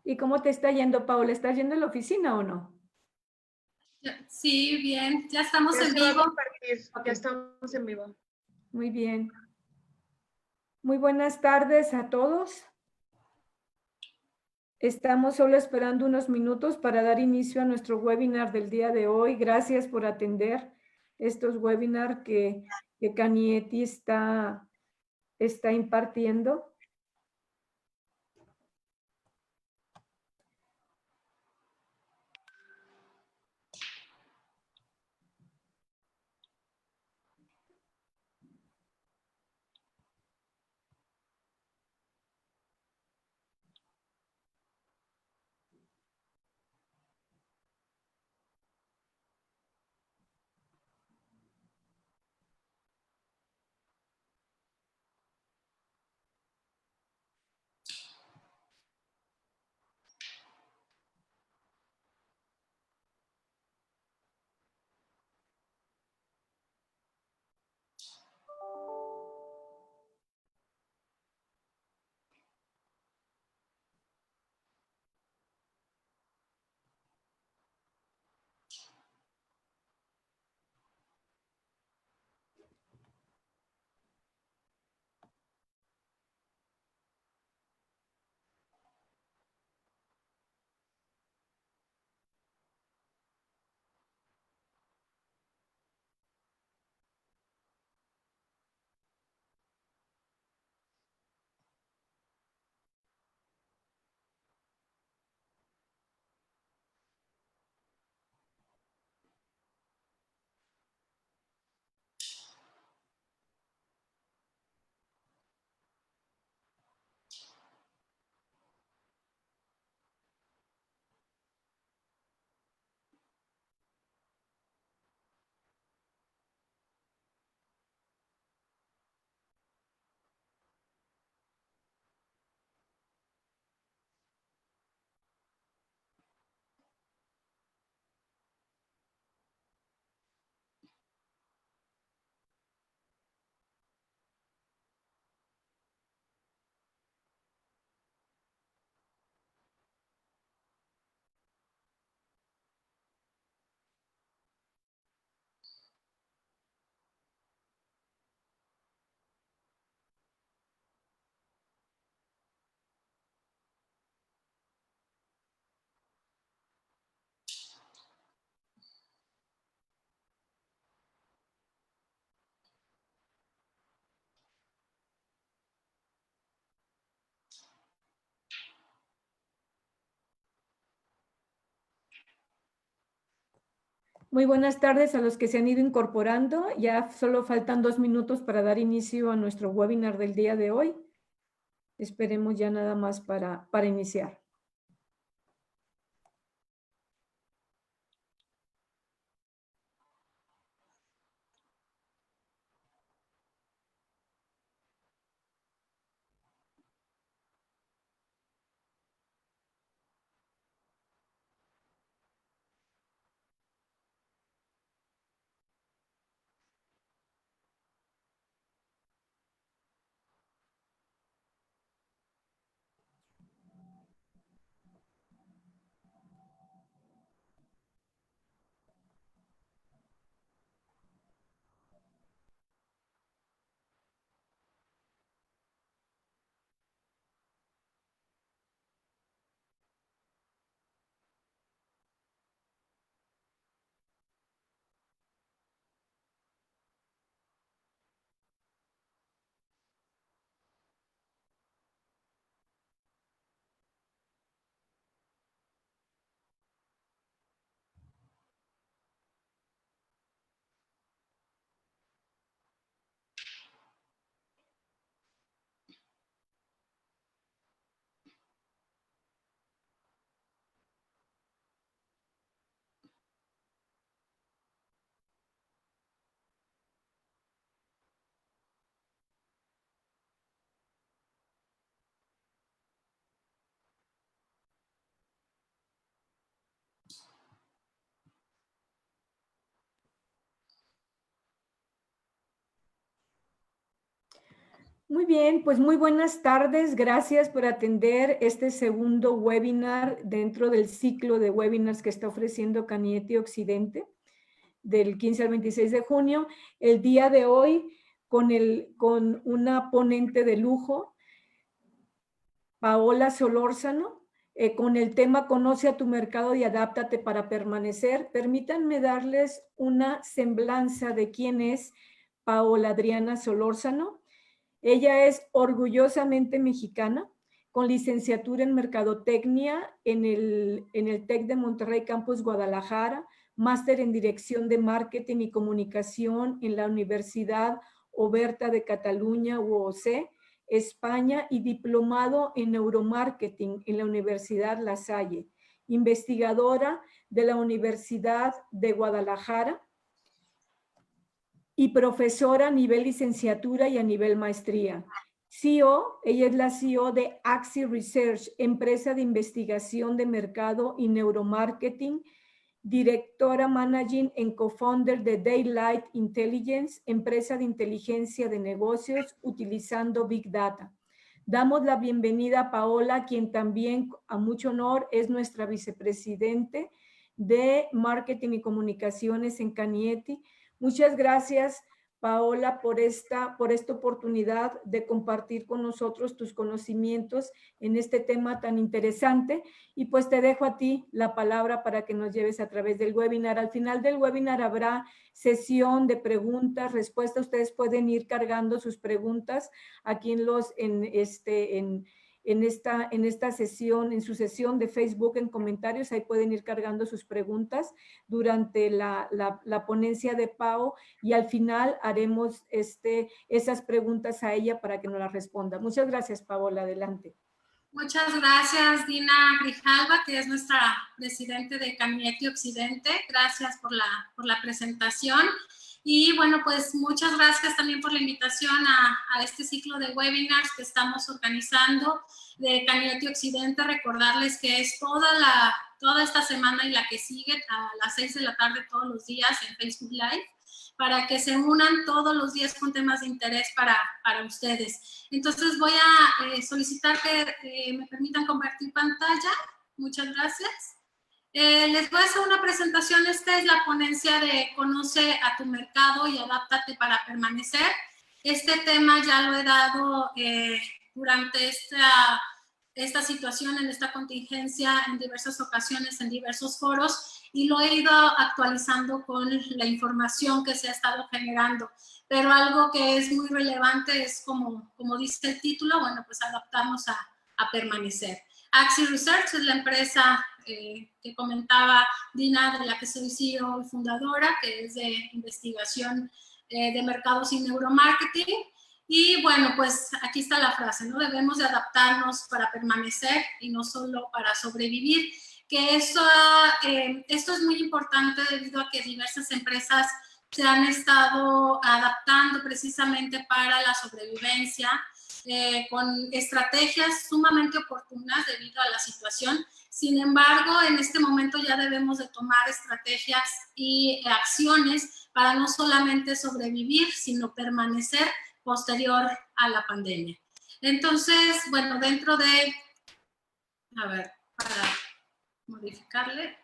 ¿Y cómo te está yendo, Paula? ¿Estás yendo a la oficina o no? Sí, bien, ya estamos Ya en se va a vivo. compartir, Ok. ya estamos en vivo. Muy bien. Muy buenas tardes a todos. Estamos solo esperando unos minutos para dar inicio a nuestro webinar del día de hoy. Gracias por atender estos webinars que Canieti está impartiendo. Muy buenas tardes a los que se han ido incorporando. Ya solo faltan 2 minutos para dar inicio a nuestro webinar del día de hoy. Esperemos ya nada más para iniciar. Muy bien, pues muy buenas tardes. Gracias por atender este segundo webinar dentro del ciclo de webinars que está ofreciendo Cañete Occidente del 15 al 26 de junio. El día de hoy con una ponente de lujo, Paola Solórzano, con el tema Conoce a tu mercado y adáptate para permanecer. Permítanme darles una semblanza de quién es Paola Adriana Solórzano. Ella es orgullosamente mexicana, con licenciatura en Mercadotecnia en el TEC de Monterrey Campus Guadalajara, máster en Dirección de Marketing y Comunicación en la Universidad Oberta de Cataluña, UOC, España, y diplomado en Neuromarketing en la Universidad La Salle, investigadora de la Universidad de Guadalajara, y profesora a nivel licenciatura y a nivel maestría. CEO, ella es la CEO de Axi Research, empresa de investigación de mercado y neuromarketing, directora managing and co-founder de Daylight Intelligence, empresa de inteligencia de negocios utilizando Big Data. Damos la bienvenida a Paola, quien también a mucho honor es nuestra vicepresidente de Marketing y Comunicaciones en Cañete. Muchas gracias, Paola, por esta oportunidad de compartir con nosotros tus conocimientos en este tema tan interesante. Y pues te dejo a ti la palabra para que nos lleves a través del webinar. Al final del webinar habrá sesión de preguntas, respuestas. Ustedes pueden ir cargando sus preguntas aquí en esta sesión, en su sesión de Facebook en comentarios. Ahí pueden ir cargando sus preguntas durante la ponencia de Pau, y al final haremos esas preguntas a ella para que nos las responda. Muchas gracias, Paola. Adelante. Muchas gracias, Dina Grijalva, que es nuestra presidente de Cañete Occidente. Gracias por la presentación. Y bueno, pues muchas gracias también por la invitación a este ciclo de webinars que estamos organizando de Cañete Occidente. Recordarles que es toda esta semana y la que sigue a las 6 de la tarde todos los días en Facebook Live, para que se unan todos los días con temas de interés para ustedes. Entonces voy a solicitar que me permitan compartir pantalla. Muchas gracias. Les voy a hacer una presentación. Esta es la ponencia de Conoce a tu mercado y adáptate para permanecer. Este tema ya lo he dado durante esta situación, en esta contingencia, en diversas ocasiones, en diversos foros, y lo he ido actualizando con la información que se ha estado generando. Pero algo que es muy relevante es, como dice el título, bueno, pues adaptarnos a permanecer. Axi Research es la empresa que comentaba Dina, de la que soy CEO y fundadora, que es de investigación de mercados y neuromarketing. Y bueno, pues aquí está la frase, ¿no? Debemos de adaptarnos para permanecer y no solo para sobrevivir. Que esto es muy importante debido a que diversas empresas se han estado adaptando precisamente para la sobrevivencia, con estrategias sumamente oportunas debido a la situación. Sin embargo, en este momento ya debemos de tomar estrategias y acciones para no solamente sobrevivir, sino permanecer posterior a la pandemia. Entonces, bueno, dentro de, a ver, para modificarle.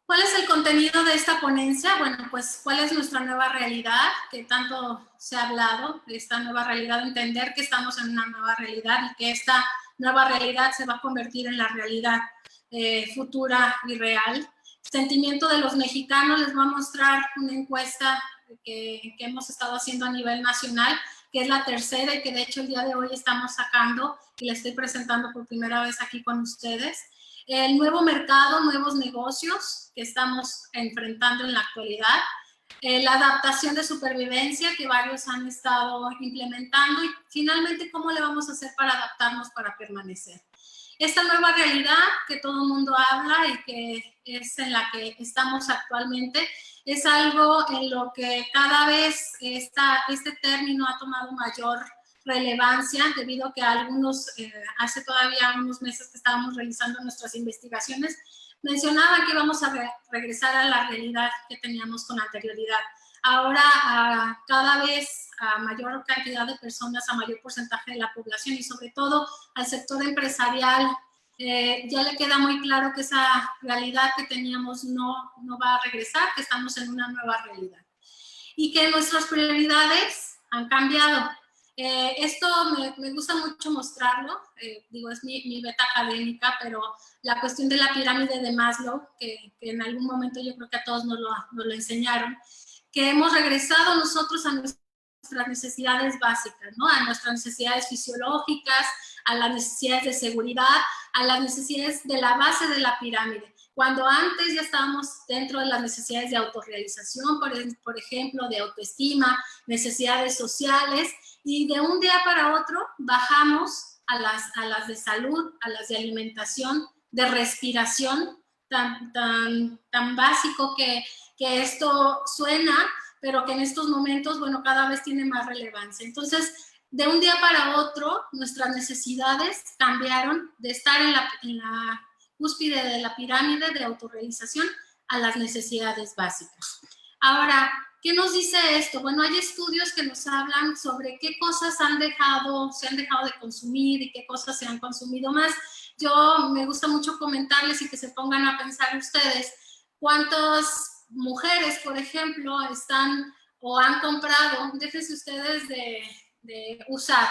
¿Cuál es el contenido de esta ponencia? Bueno, pues, ¿cuál es nuestra nueva realidad? Que tanto se ha hablado de esta nueva realidad, entender que estamos en una nueva realidad y que esta nueva realidad se va a convertir en la realidad futura y real. Sentimiento de los mexicanos, les voy a mostrar una encuesta que hemos estado haciendo a nivel nacional, que es la tercera y que de hecho el día de hoy estamos sacando y la estoy presentando por primera vez aquí con ustedes. El nuevo mercado, nuevos negocios que estamos enfrentando en la actualidad, la adaptación de supervivencia que varios han estado implementando, y finalmente cómo le vamos a hacer para adaptarnos para permanecer. Esta nueva realidad que todo el mundo habla y que es en la que estamos actualmente, es algo en lo que cada vez este término ha tomado mayor relevancia debido a que algunos, hace todavía unos meses que estábamos realizando nuestras investigaciones, mencionaban que íbamos a regresar a la realidad que teníamos con anterioridad. Ahora cada vez a mayor cantidad de personas, a mayor porcentaje de la población y sobre todo al sector empresarial, ya le queda muy claro que esa realidad que teníamos no va a regresar, que estamos en una nueva realidad y que nuestras prioridades han cambiado. Esto me gusta mucho mostrarlo, digo, es mi beta académica, pero la cuestión de la pirámide de Maslow, que en algún momento yo creo que a todos nos lo enseñaron, que hemos regresado nosotros a nuestras necesidades básicas, ¿no? A nuestras necesidades fisiológicas, a las necesidades de seguridad, a las necesidades de la base de la pirámide. Cuando antes ya estábamos dentro de las necesidades de autorrealización, por ejemplo, de autoestima, necesidades sociales, y de un día para otro bajamos a las de salud, a las de alimentación, de respiración, tan básico que esto suena, pero que en estos momentos, bueno, cada vez tiene más relevancia. Entonces, de un día para otro, nuestras necesidades cambiaron de estar en la cúspide de la pirámide de autorrealización a las necesidades básicas. Ahora, ¿qué nos dice esto? Bueno, hay estudios que nos hablan sobre qué cosas se han dejado de consumir y qué cosas se han consumido más. Yo me gusta mucho comentarles y que se pongan a pensar ustedes cuántas mujeres, por ejemplo, están o han comprado, déjense ustedes de usar,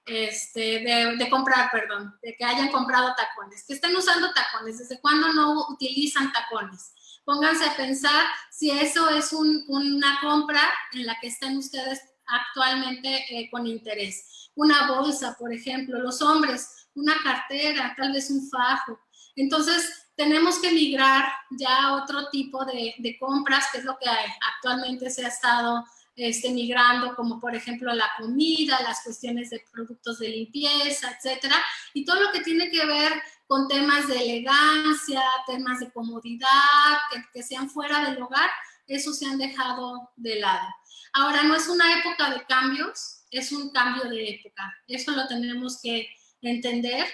de comprar, perdón, de que hayan comprado tacones, que estén usando tacones, ¿desde cuándo no utilizan tacones? Pónganse a pensar si eso es una compra en la que estén ustedes actualmente con interés. Una bolsa, por ejemplo, los hombres, una cartera, tal vez un fajo. Entonces, tenemos que migrar ya a otro tipo de compras, que es lo que actualmente se ha estado migrando, como por ejemplo la comida, las cuestiones de productos de limpieza, etcétera, y todo lo que tiene que ver con temas de elegancia, temas de comodidad, que sean fuera del hogar, eso se han dejado de lado. Ahora, no es una época de cambios, es un cambio de época. Eso lo tenemos que entender.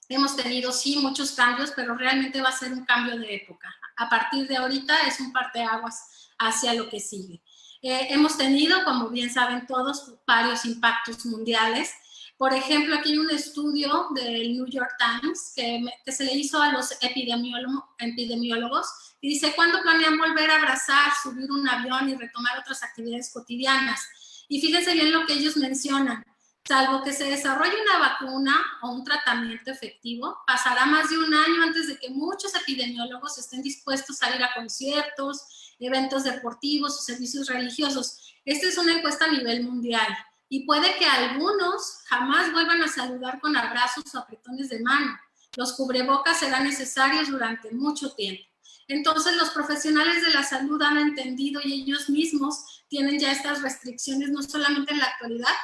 Hemos tenido, sí, muchos cambios, pero realmente va a ser un cambio de época. A partir de ahorita es un parteaguas hacia lo que sigue. Hemos tenido, como bien saben todos, varios impactos mundiales. Por ejemplo, aquí hay un estudio del New York Times que se le hizo a los epidemiólogos y dice, ¿cuándo planean volver a abrazar, subir un avión y retomar otras actividades cotidianas? Y fíjense bien lo que ellos mencionan. Salvo que se desarrolle una vacuna o un tratamiento efectivo, pasará más de un año antes de que muchos epidemiólogos estén dispuestos a ir a conciertos, eventos deportivos o servicios religiosos. Esta es una encuesta a nivel mundial y puede que algunos jamás vuelvan a saludar con abrazos o apretones de mano. Los cubrebocas serán necesarios durante mucho tiempo. Entonces, los profesionales de la salud han entendido y ellos mismos tienen ya estas restricciones, no solamente en la actualidad,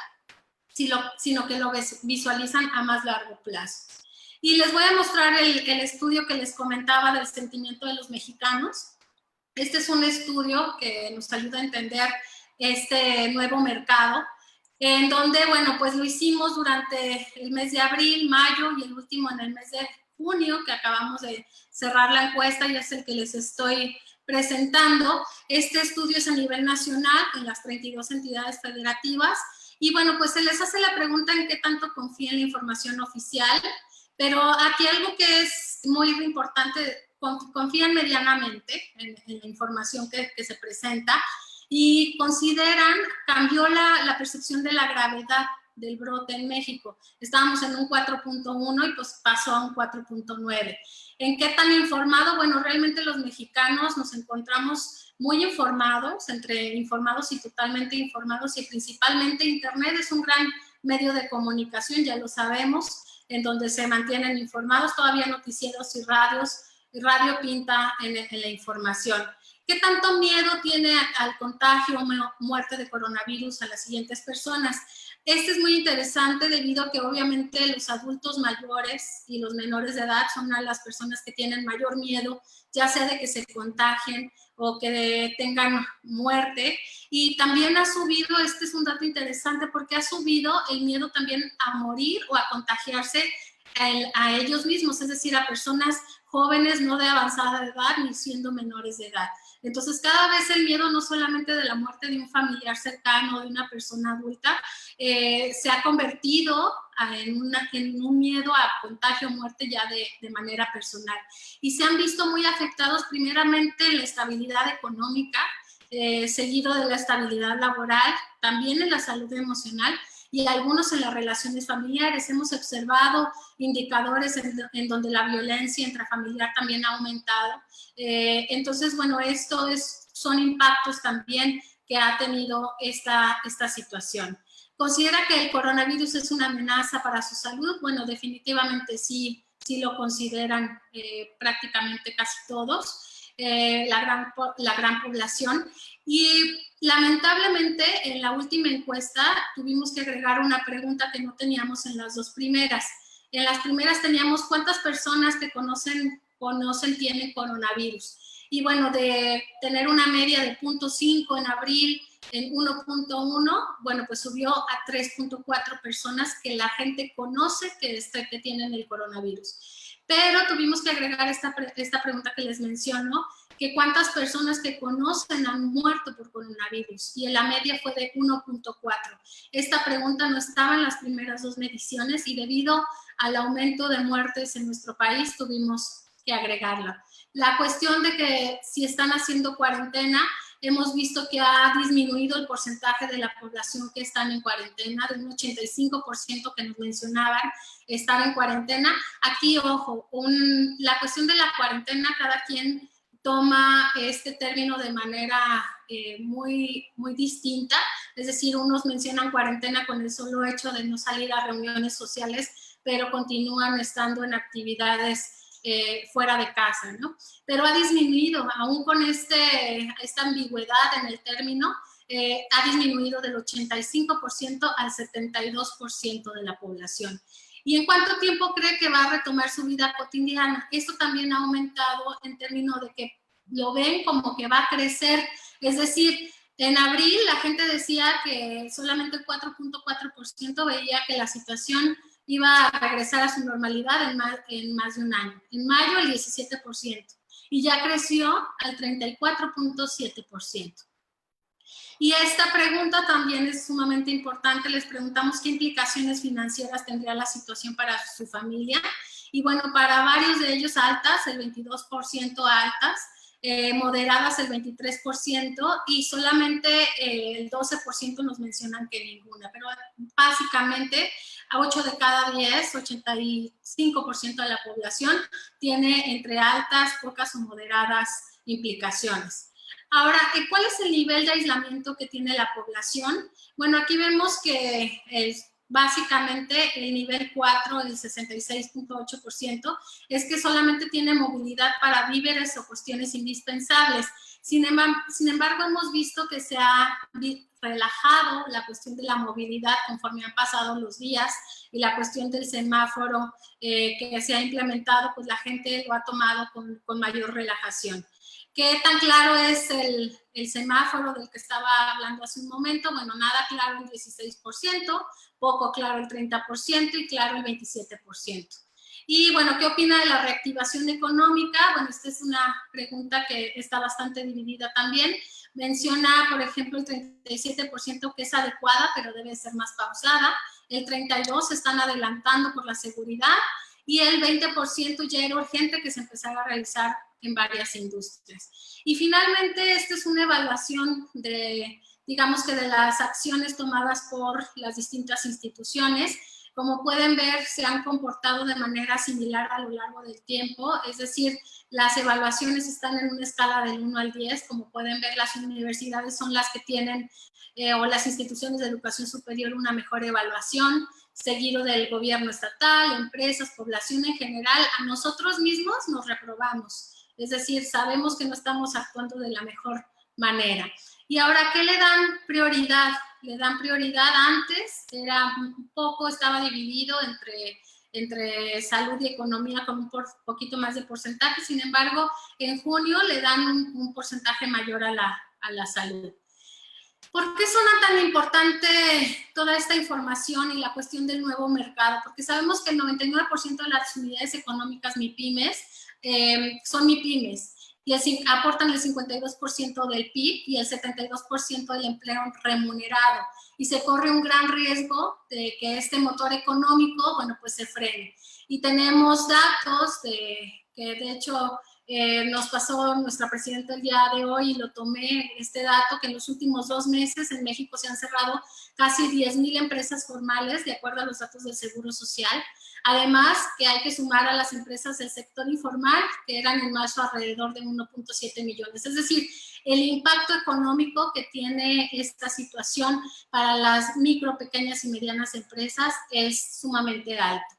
sino que lo visualizan a más largo plazo. Y les voy a mostrar el estudio que les comentaba del sentimiento de los mexicanos. Este es un estudio que nos ayuda a entender este nuevo mercado, en donde, bueno, pues lo hicimos durante el mes de abril, mayo y el último en el mes de junio, que acabamos de cerrar la encuesta y es el que les estoy presentando. Este estudio es a nivel nacional en las 32 entidades federativas. Y bueno, pues se les hace la pregunta en qué tanto confían en la información oficial, pero aquí algo que es muy importante, confían medianamente en la información que se presenta y consideran, cambió la percepción de la gravedad del brote en México. Estábamos en un 4.1 y pues pasó a un 4.9. ¿En qué tan informado? Bueno, realmente los mexicanos nos encontramos muy informados, entre informados y totalmente informados, y principalmente Internet es un gran medio de comunicación, ya lo sabemos, en donde se mantienen informados, todavía noticieros y radio pinta en la información. ¿Qué tanto miedo tiene al contagio o muerte de coronavirus a las siguientes personas? Este es muy interesante debido a que obviamente los adultos mayores y los menores de edad son las personas que tienen mayor miedo, ya sea de que se contagien o que tengan muerte. Y también ha subido, este es un dato interesante, porque ha subido el miedo también a morir o a contagiarse a ellos mismos, es decir, a personas jóvenes no de avanzada edad ni siendo menores de edad. Entonces, cada vez el miedo no solamente de la muerte de un familiar cercano, de una persona adulta, se ha convertido en un miedo a contagio o muerte ya de manera personal. Y se han visto muy afectados primeramente en la estabilidad económica, seguido de la estabilidad laboral, también en la salud emocional y algunos en las relaciones familiares. Hemos observado indicadores en donde la violencia intrafamiliar también ha aumentado. Entonces, bueno, son impactos también que ha tenido esta situación. ¿Considera que el coronavirus es una amenaza para su salud? Bueno, definitivamente sí lo consideran prácticamente casi todos, la gran población. Y lamentablemente en la última encuesta tuvimos que agregar una pregunta que no teníamos en las dos primeras. En las primeras teníamos cuántas personas que conocen tienen coronavirus. Y bueno, de tener una media de 0.5 en abril, en 1.1, bueno, pues subió a 3.4 personas que la gente conoce que tienen el coronavirus. Pero tuvimos que agregar esta pregunta que les menciono, que cuántas personas que conocen han muerto por coronavirus, y en la media fue de 1.4. Esta pregunta no estaba en las primeras dos mediciones y debido al aumento de muertes en nuestro país tuvimos que agregarla. La cuestión de que si están haciendo cuarentena, hemos visto que ha disminuido el porcentaje de la población que están en cuarentena, de un 85% que nos mencionaban estar en cuarentena. Aquí, ojo, la cuestión de la cuarentena, cada quien toma este término de manera muy, muy distinta. Es decir, unos mencionan cuarentena con el solo hecho de no salir a reuniones sociales, pero continúan estando en actividades fuera de casa, ¿no? Pero ha disminuido, aún con esta ambigüedad en el término, ha disminuido del 85% al 72% de la población. ¿Y en cuánto tiempo cree que va a retomar su vida cotidiana? Esto también ha aumentado en términos de que lo ven como que va a crecer. Es decir, en abril la gente decía que solamente el 4.4% veía que la situación iba a regresar a su normalidad en más de un año. En mayo el 17%, y ya creció al 34.7%. Y esta pregunta también es sumamente importante. Les preguntamos qué implicaciones financieras tendría la situación para su familia. Y bueno, para varios de ellos altas, el 22% altas, moderadas el 23%, y solamente el 12% nos mencionan que ninguna. Pero básicamente a 8 de cada 10, 85% de la población tiene entre altas, pocas o moderadas implicaciones. Ahora, ¿cuál es el nivel de aislamiento que tiene la población? Bueno, aquí vemos que básicamente el nivel 4, el 66.8%, es que solamente tiene movilidad para víveres o cuestiones indispensables. Sin embargo, hemos visto que se ha relajado la cuestión de la movilidad conforme han pasado los días, y la cuestión del semáforo que se ha implementado, pues la gente lo ha tomado con mayor relajación. ¿Qué tan claro es el semáforo del que estaba hablando hace un momento? Bueno, nada claro el 16%, poco claro el 30% y claro el 27%. Y bueno, ¿qué opina de la reactivación económica? Bueno, esta es una pregunta que está bastante dividida también. Menciona, por ejemplo, el 37% que es adecuada, pero debe ser más pausada. El 32% están adelantando por la seguridad, y el 20% ya era urgente que se empezara a realizar en varias industrias. Y finalmente, esta es una evaluación digamos que de las acciones tomadas por las distintas instituciones. Como pueden ver, se han comportado de manera similar a lo largo del tiempo, es decir, las evaluaciones están en una escala del 1 al 10, como pueden ver, las universidades son las que tienen, o las instituciones de educación superior, una mejor evaluación, seguido del gobierno estatal, empresas, población en general. A nosotros mismos nos reprobamos. Es decir, sabemos que no estamos actuando de la mejor manera. Y ahora, ¿qué le dan prioridad? Le dan prioridad antes, era un poco, estaba dividido entre salud y economía con un poquito más de porcentaje. Sin embargo, en junio le dan un porcentaje mayor a la salud. ¿Por qué suena tan importante toda esta información y la cuestión del nuevo mercado? Porque sabemos que el 99% de las unidades económicas MIPYMES son MIPYMES, y aportan el 52% del PIB y el 72% del empleo remunerado. Y se corre un gran riesgo de que este motor económico, bueno, pues se frene. Y tenemos datos que de hecho nos pasó nuestra presidenta el día de hoy y lo tomé, este dato, que en los últimos 2 meses en México se han cerrado casi 10,000 empresas formales, de acuerdo a los datos del Seguro Social. Además, que hay que sumar a las empresas del sector informal, que eran en marzo alrededor de 1.7 millones. Es decir, el impacto económico que tiene esta situación para las micro, pequeñas y medianas empresas es sumamente alto.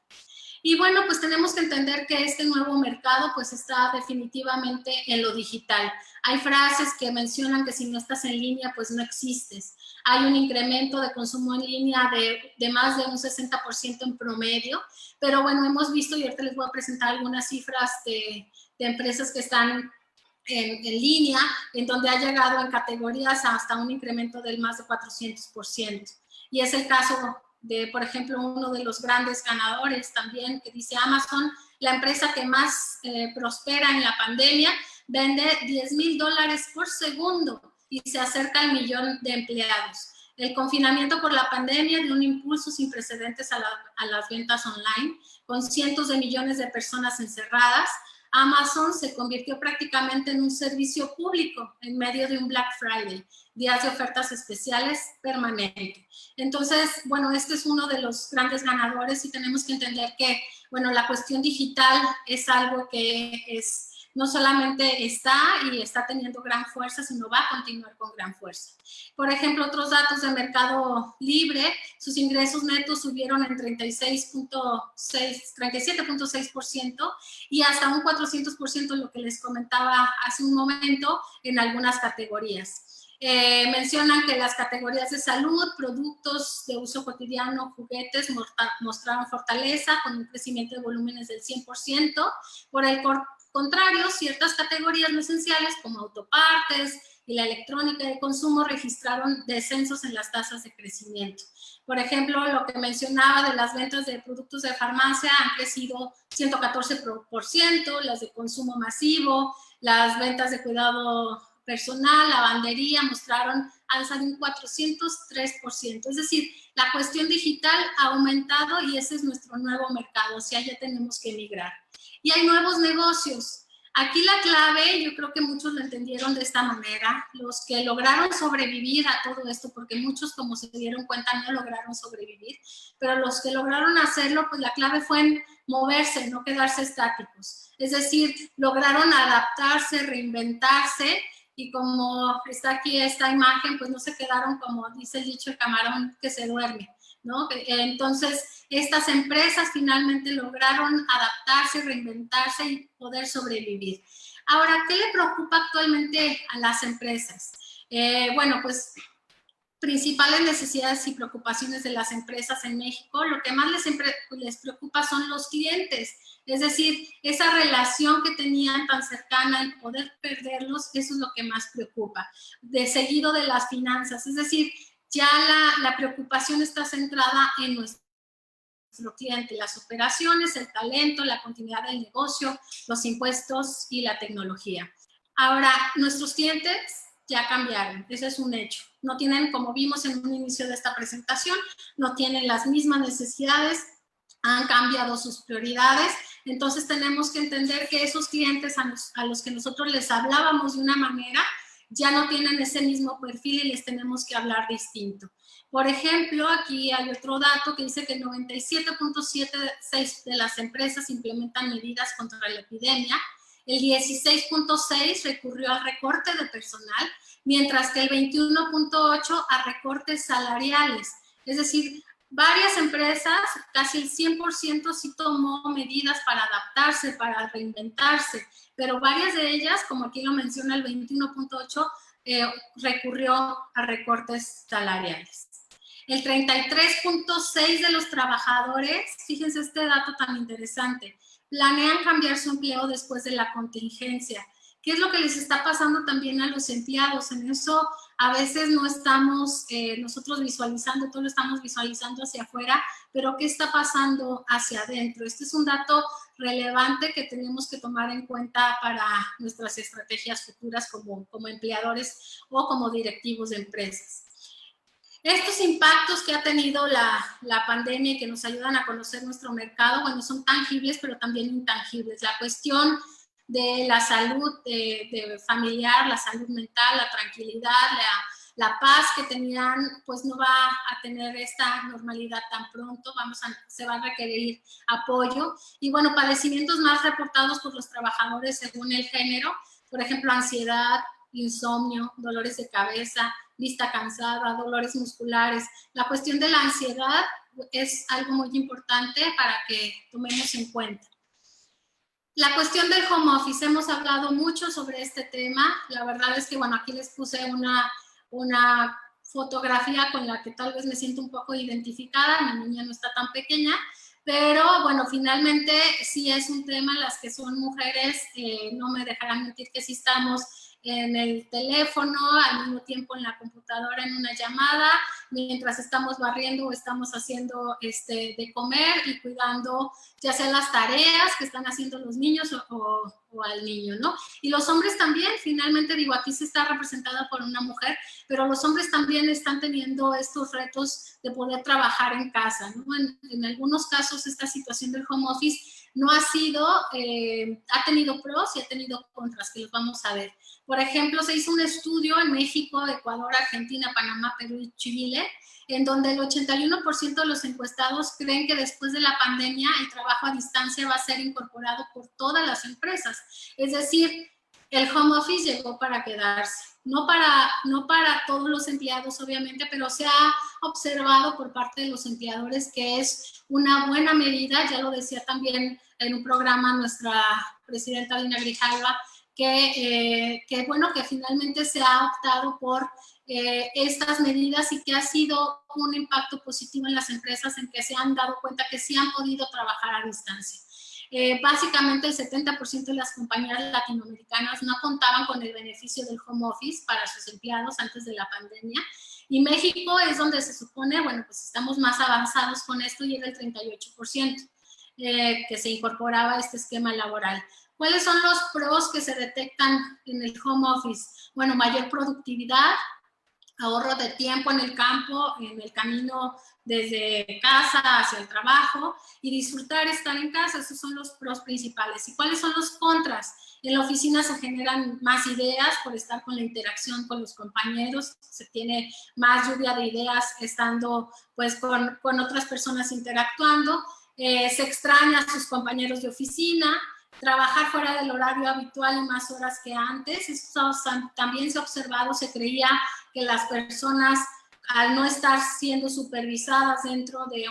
Y bueno, pues tenemos que entender que este nuevo mercado pues está definitivamente en lo digital. Hay frases que mencionan que si no estás en línea pues no existes. Hay un incremento de consumo en línea de más de un 60% en promedio, pero bueno, hemos visto, y ahorita les voy a presentar algunas cifras de empresas que están en línea, en donde ha llegado en categorías hasta un incremento del más de 400%. Y es el caso de, por ejemplo, uno de los grandes ganadores también, que dice Amazon, la empresa que más prospera en la pandemia, vende $10,000 por segundo y se acerca al 1,000,000 de empleados. El confinamiento por la pandemia dio un impulso sin precedentes a las ventas online, con cientos de millones de personas encerradas. Amazon se convirtió prácticamente en un servicio público en medio de un Black Friday, días de ofertas especiales permanentes. Entonces, bueno, este es uno de los grandes ganadores y tenemos que entender que, bueno, la cuestión digital es algo que no solamente está teniendo gran fuerza, sino va a continuar con gran fuerza. Por ejemplo, otros datos de Mercado Libre, sus ingresos netos subieron en 37.6% y hasta un 400%, lo que les comentaba hace un momento, en algunas categorías. Mencionan que las categorías de salud, productos de uso cotidiano, juguetes, mostraron fortaleza con un crecimiento de volúmenes del 100%. Por el contrario, ciertas categorías no esenciales como autopartes y la electrónica de consumo registraron descensos en las tasas de crecimiento. Por ejemplo, lo que mencionaba de las ventas de productos de farmacia han crecido 114%, las de consumo masivo, las ventas de cuidado personal, lavandería, mostraron alza de un 403%. Es decir, la cuestión digital ha aumentado y ese es nuestro nuevo mercado, o sea, ya tenemos que migrar. Y hay nuevos negocios. Aquí la clave, yo creo que muchos lo entendieron de esta manera, los que lograron sobrevivir a todo esto, porque muchos, como se dieron cuenta, no lograron sobrevivir, pero los que lograron hacerlo, pues la clave fue en moverse, no quedarse estáticos. Es decir, lograron adaptarse, reinventarse, y como está aquí esta imagen, pues no se quedaron, como dice el dicho, el camarón que se duerme, ¿no? Entonces, estas empresas finalmente lograron adaptarse, reinventarse y poder sobrevivir. Ahora, ¿qué le preocupa actualmente a las empresas? Bueno, pues principales necesidades y preocupaciones de las empresas en México, lo que más les preocupa son los clientes. Es decir, esa relación que tenían tan cercana y poder perderlos, eso es lo que más preocupa. De seguido de las finanzas, es decir, ya la preocupación está centrada en nuestro cliente, las operaciones, el talento, la continuidad del negocio, los impuestos y la tecnología. Ahora, nuestros clientes ya cambiaron, ese es un hecho. No tienen, como vimos en un inicio de esta presentación, no tienen las mismas necesidades, han cambiado sus prioridades. Entonces tenemos que entender que esos clientes a los que nosotros les hablábamos de una manera, ya no tienen ese mismo perfil y les tenemos que hablar distinto. Por ejemplo, aquí hay otro dato que dice que 97.76% de las empresas implementan medidas contra la epidemia, el 16.6% recurrió al recorte de personal, mientras que el 21.8% a recortes salariales. Es decir, varias empresas, casi el 100% sí tomó medidas para adaptarse, para reinventarse, pero varias de ellas, como aquí lo menciona el 21.8%, recurrió a recortes salariales. El 33.6% de los trabajadores, fíjense este dato tan interesante, planean cambiar su empleo después de la contingencia. ¿Qué es lo que les está pasando también a los empleados? En eso a veces no estamos nosotros visualizando, todo lo estamos visualizando hacia afuera, pero ¿qué está pasando hacia adentro? Este es un dato relevante que tenemos que tomar en cuenta para nuestras estrategias futuras como empleadores o como directivos de empresas. Estos impactos que ha tenido la pandemia y que nos ayudan a conocer nuestro mercado, bueno, son tangibles, pero también intangibles. La cuestión de la salud de familiar, la salud mental, la tranquilidad, la paz que tenían, pues no va a tener esta normalidad tan pronto, se va a requerir apoyo. Y bueno, padecimientos más reportados por los trabajadores según el género, por ejemplo, ansiedad, insomnio, dolores de cabeza, vista cansada, dolores musculares. La cuestión de la ansiedad es algo muy importante para que tomemos en cuenta. La cuestión del home office, hemos hablado mucho sobre este tema. La verdad es que, bueno, aquí les puse una fotografía con la que tal vez me siento un poco identificada. Mi niña no está tan pequeña, pero bueno, finalmente sí es un tema. Las que son mujeres no me dejarán mentir que sí estamos en el teléfono, al mismo tiempo en la computadora, en una llamada, mientras estamos barriendo o estamos haciendo de comer y cuidando ya sea las tareas que están haciendo los niños o al niño, ¿no? Y los hombres también, finalmente, digo, aquí se está representada por una mujer, pero los hombres también están teniendo estos retos de poder trabajar en casa, ¿no? En algunos casos esta situación del home office no ha sido, ha tenido pros y ha tenido contras, que los vamos a ver. Por ejemplo, se hizo un estudio en México, Ecuador, Argentina, Panamá, Perú y Chile, en donde el 81% de los encuestados creen que después de la pandemia el trabajo a distancia va a ser incorporado por todas las empresas. Es decir, el home office llegó para quedarse. No para todos los empleados, obviamente, pero se ha observado por parte de los empleadores que es una buena medida. Ya lo decía también en un programa nuestra presidenta Dina Grijalva, que bueno, que finalmente se ha optado por estas medidas y que ha sido un impacto positivo en las empresas en que se han dado cuenta que sí han podido trabajar a distancia. Básicamente el 70% de las compañías latinoamericanas no contaban con el beneficio del home office para sus empleados antes de la pandemia, y México es donde se supone, bueno, pues estamos más avanzados con esto y era el 38% que se incorporaba a este esquema laboral. ¿Cuáles son los pros que se detectan en el home office? Bueno, mayor productividad, ahorro de tiempo en el campo, en el camino desde casa hacia el trabajo, y disfrutar estar en casa. Esos son los pros principales. ¿Y cuáles son los contras? En la oficina se generan más ideas por estar con la interacción con los compañeros, se tiene más lluvia de ideas estando pues con otras personas interactuando, se extraña a sus compañeros de oficina, trabajar fuera del horario habitual y más horas que antes. Esto también se ha observado, se creía que las personas, al no estar siendo supervisadas dentro de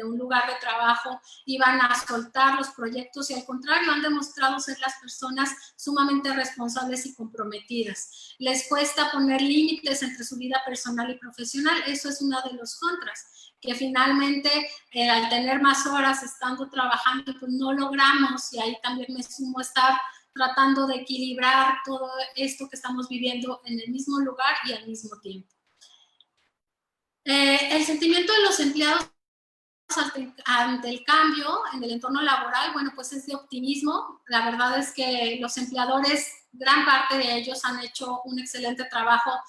un lugar de trabajo, iban a soltar los proyectos, y al contrario, han demostrado ser las personas sumamente responsables y comprometidas. Les cuesta poner límites entre su vida personal y profesional. Eso es uno de los contras, que finalmente al tener más horas estando trabajando, pues no logramos, y ahí también me sumo, estar tratando de equilibrar todo esto que estamos viviendo en el mismo lugar y al mismo tiempo. El sentimiento de los empleados ante el cambio en el entorno laboral, bueno, pues es de optimismo. La verdad es que los empleadores, gran parte de ellos han hecho un excelente trabajo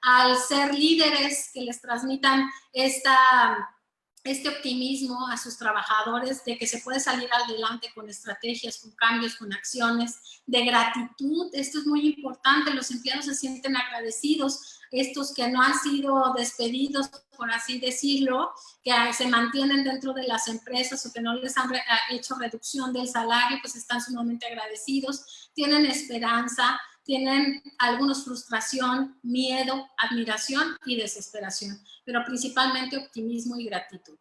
al ser líderes que les transmitan este optimismo a sus trabajadores de que se puede salir adelante con estrategias, con cambios, con acciones, de gratitud. Esto es muy importante. Los empleados se sienten agradecidos, estos que no han sido despedidos, por así decirlo, que se mantienen dentro de las empresas o que no les han hecho reducción del salario, pues están sumamente agradecidos, tienen esperanza, tienen algunos frustración, miedo, admiración y desesperación, pero principalmente optimismo y gratitud.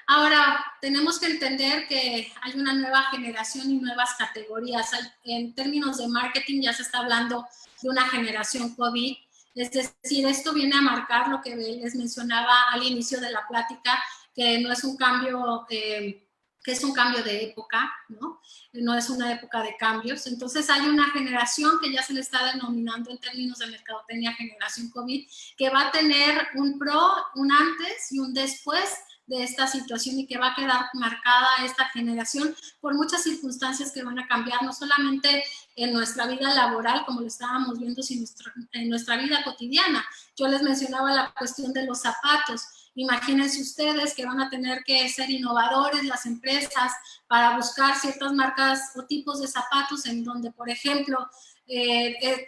Ahora, tenemos que entender que hay una nueva generación y nuevas categorías. En términos de marketing ya se está hablando de una generación COVID, es decir, esto viene a marcar lo que les mencionaba al inicio de la plática, que no es un cambio que es un cambio de época, ¿no? No es una época de cambios. Entonces hay una generación que ya se le está denominando en términos de mercadotecnia generación COVID, que va a tener un pro, un antes y un después de esta situación y que va a quedar marcada esta generación por muchas circunstancias que van a cambiar, no solamente en nuestra vida laboral, como lo estábamos viendo, sino en nuestra vida cotidiana. Yo les mencionaba la cuestión de los zapatos. Imagínense ustedes que van a tener que ser innovadores las empresas para buscar ciertas marcas o tipos de zapatos en donde, por ejemplo,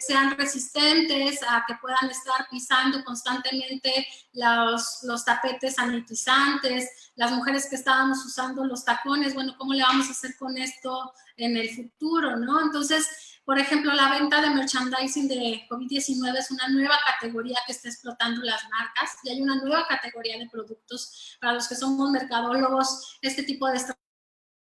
sean resistentes a que puedan estar pisando constantemente los tapetes sanitizantes, las mujeres que estábamos usando los tacones, bueno, ¿cómo le vamos a hacer con esto en el futuro, no? Entonces, por ejemplo, la venta de merchandising de COVID-19 es una nueva categoría que está explotando las marcas y hay una nueva categoría de productos para los que somos mercadólogos. Este tipo de